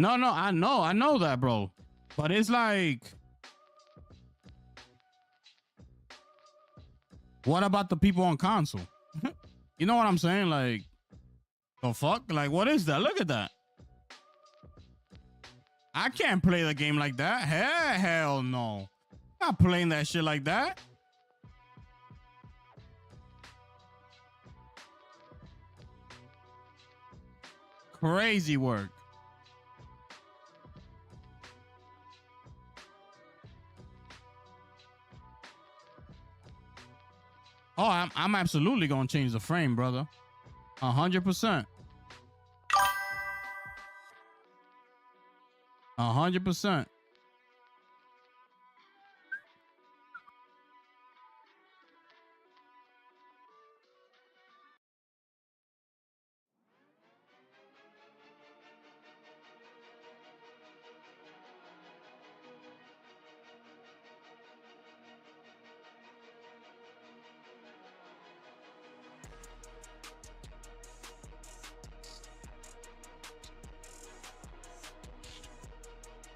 No, I know that, bro. But it's like, what about the people on console? You know what I'm saying? Like, the fuck? Like, what is that? Look at that. I can't play the game like that. Hell no. I'm not playing that shit like that. Crazy work. Oh, I'm absolutely gonna change the frame, brother. 100%. 100%.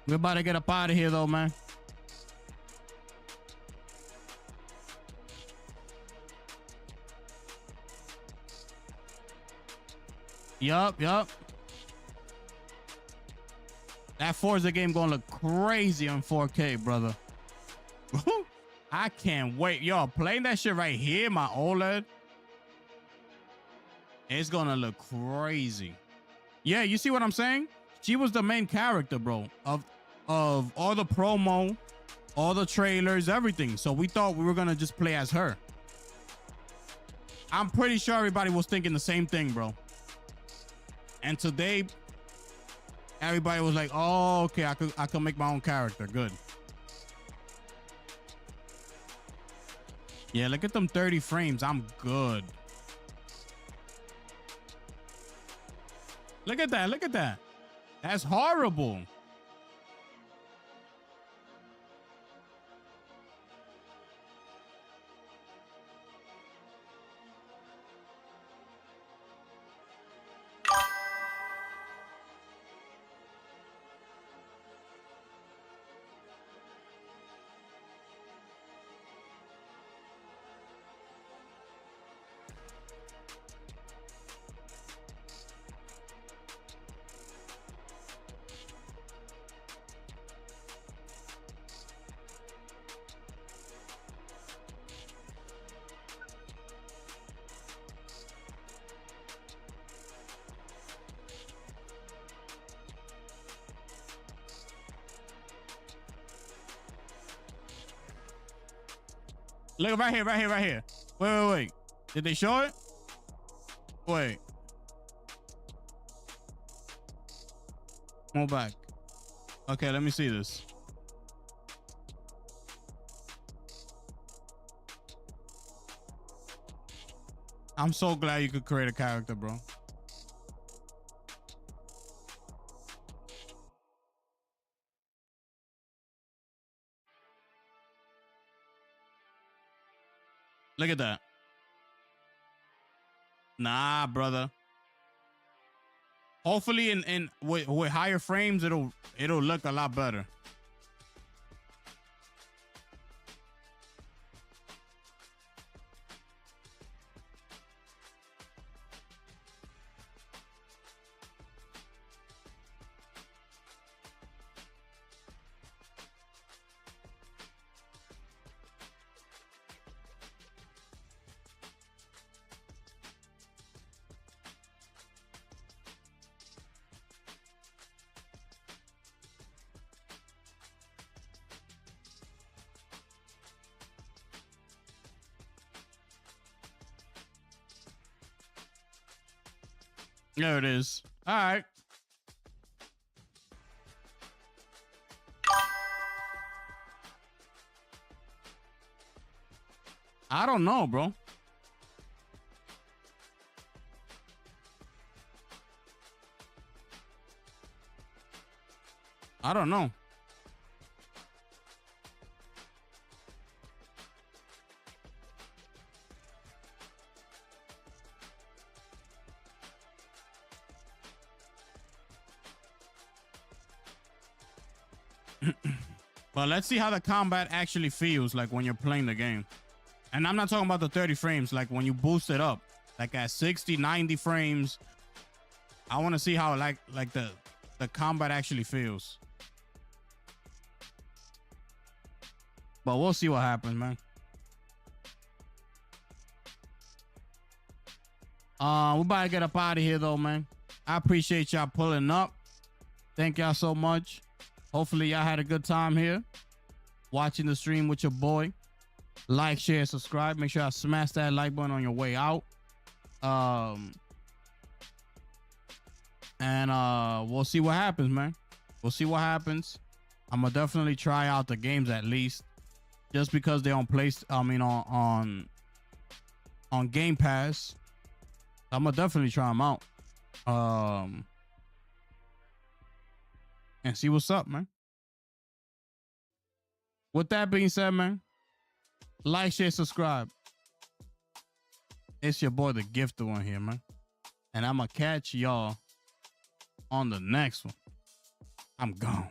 We're about to get up out of here, though, man. Yup. That Forza game gonna look crazy on 4K, brother. I can't wait. Yo, playing that shit right here, my OLED. It's gonna look crazy. Yeah, you see what I'm saying? She was the main character, bro, of all the promo, all the trailers, everything. So we thought we were gonna just play as her. I'm pretty sure everybody was thinking the same thing, bro. And today, everybody was like, "Oh, okay, I could make my own character." Good. Yeah, look at them 30 frames. I'm good. Look at that. Look at that. That's horrible. Look, right here, right here, right here. Wait. Did they show it? Wait. Move back. Okay, let me see this. I'm so glad you could create a character, bro. Look at that. Nah, brother. Hopefully with higher frames, it'll look a lot better. There it is. All right. I don't know, bro. I don't know. But let's see how the combat actually feels like when you're playing the game. And I'm not talking about the 30 frames, like when you boost it up, like at 60, 90 frames. I want to see how like the combat actually feels. But we'll see what happens, man. We're about to get up out of here though, man. I appreciate y'all pulling up. Thank y'all so much. Hopefully y'all had a good time here watching the stream with your boy. Like, share, subscribe. Make sure I smash that like button on your way out. And we'll see what happens, man. We'll see what happens. I'm gonna definitely try out the games at least, just because they're on on Game Pass. I'm gonna definitely try them out. And see what's up, man. With that being said, man, like, share, subscribe. It's your boy, the Gifted One here, man. And I'm going to catch y'all on the next one. I'm gone.